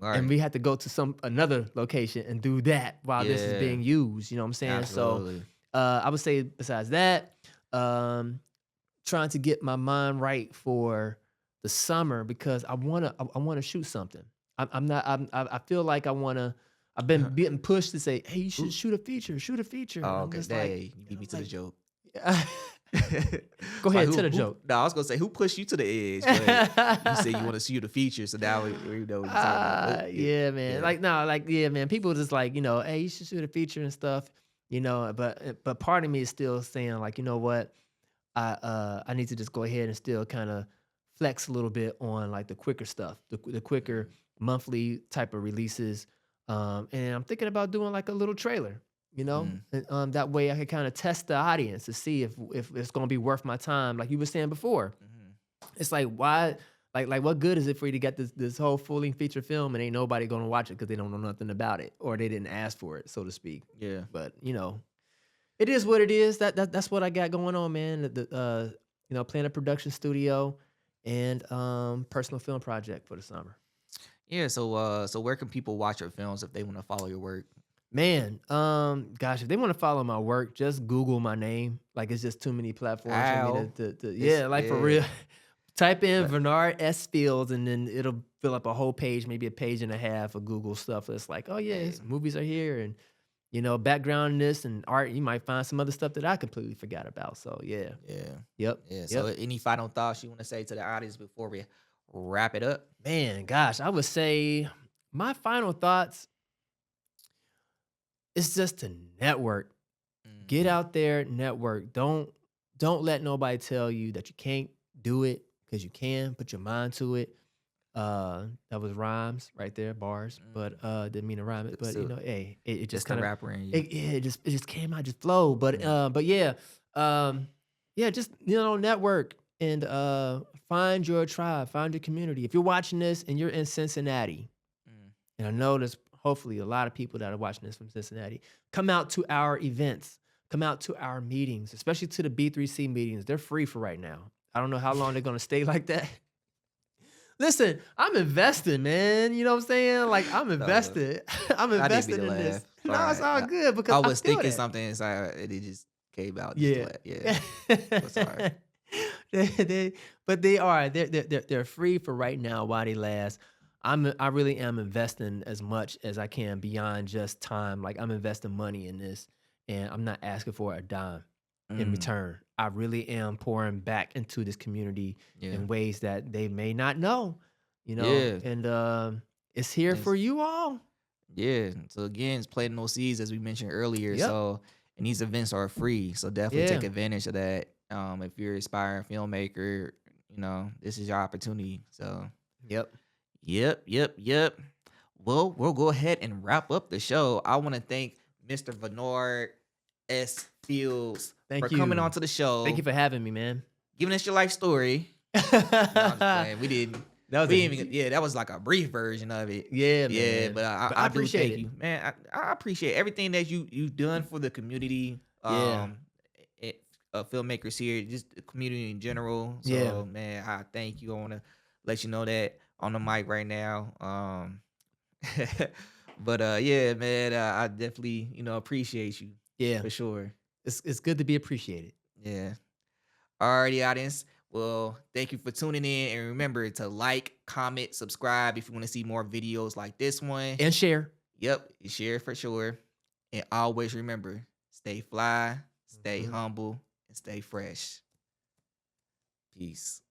All right. And we had to go to another location and do that while this is Yeah. being used. You know what I'm saying? Absolutely. So I would say besides that, um, trying to get my mind right for the summer because I wanna shoot something. I'm not I feel like I've been getting pushed to say, "Hey, you should Who? shoot a feature," and Oh, I'm okay. just like, Dang, you beat me to the like, joke. yeah. Go Like ahead, tell the joke. no, I was gonna say who pushed you to the edge, but you said you want to see the feature, so now we know what you're talking about. But yeah, Yeah, man. yeah. Like, no, like, yeah, man. People just like, hey, you should shoot a feature and stuff, but part of me is still saying, like, you know what? I need to just go ahead and still kind of flex a little bit on like the quicker stuff, the quicker Mm, monthly type of releases. And I'm thinking about doing like a little trailer, mm, and, that way I can kind of test the audience to see if it's gonna be worth my time. Like you were saying before, mhm. it's like why. Like what good is it for you to get this whole full length feature film and ain't nobody gonna watch it because they don't know nothing about it or they didn't ask for it, so to speak. Yeah. But it is what it is. That's what I got going on, man. Playing a production studio and personal film project for the summer. Yeah. So where can people watch your films if they want to follow your work? Man, gosh, if they want to follow my work, just Google my name. Like it's just too many platforms for me Ow. It's yeah, like for yeah. real. Type in But Vernard S Fields and then it'll fill up a whole page, maybe a page and a half of Google stuff. It's like, oh yeah, hey, his movies are here and background in this and art. You might find some other stuff that I completely forgot about. So yeah. yeah. Yep. Yeah. So Yep. any final thoughts you want to say to the audience before we wrap it up? Man, gosh, I would say my final thoughts is just to network. Get Mm, out there, network. Don't let nobody tell you that you can't do it because you can. Put your mind to it. That was rhymes right there, bars, but mm. didn't mean to rhyme it. But So hey, it it's just the kind of rapper in you. it just came out, just flow. Mm, But yeah, um, yeah, just network and find your tribe, find your community. If you're watching this and you're in Cincinnati, mm. and I know there's hopefully a lot of people that are watching this from Cincinnati. Come out to our events. Come out to our meetings, especially to the B3C meetings. They're free for right now. I don't know how long they're gonna stay like that. Listen, I'm invested, man. You know what I'm saying? Like I'm No, invested. I'm I didn't mean invested to in laugh. this. No, it's Sorry. all good because I I was feel thinking that. something inside and it just came out just to Yeah. laugh. Yeah. So sorry. They but they are. They're free for right now while they last. I really am investing as much as I can beyond just time. Like I'm investing money in this and I'm not asking for a dime in Mm, return. I really am pouring back into this community yeah. in ways that they may not know, Yeah. and it's here for It's, you all. yeah. So again, it's planting those seeds as we mentioned earlier. Yep. So and these events are free. So definitely take Yeah. advantage of that. If you're an aspiring filmmaker, this is your opportunity. So Yep. yep. Well, we'll go ahead and wrap up the show. I want to thank Mr. Vernard S. Fields for Thank coming on you. to the Thank you show, for having me, man. giving us your life story. No, I'm just that playing. We didn't. was We a didn't even. Yeah, that was like a brief version of it. yeah, Yeah, man. but But I I do appreciate thank it. you, man. I appreciate everything that you've done for the community. Yeah. It, filmmakers here, just the community in general. Yeah. So, man, I thank you. I want to let you know that on the mic right now. But yeah, man, I definitely appreciate you Yeah. for sure. It's good to be appreciated. Yeah. Alrighty, audience. Well, thank you for tuning in. And remember to like, comment, subscribe if you want to see more videos like this one. And share. Yep, share for sure. And always remember, stay fly, stay Mhm. humble, and stay fresh. Peace.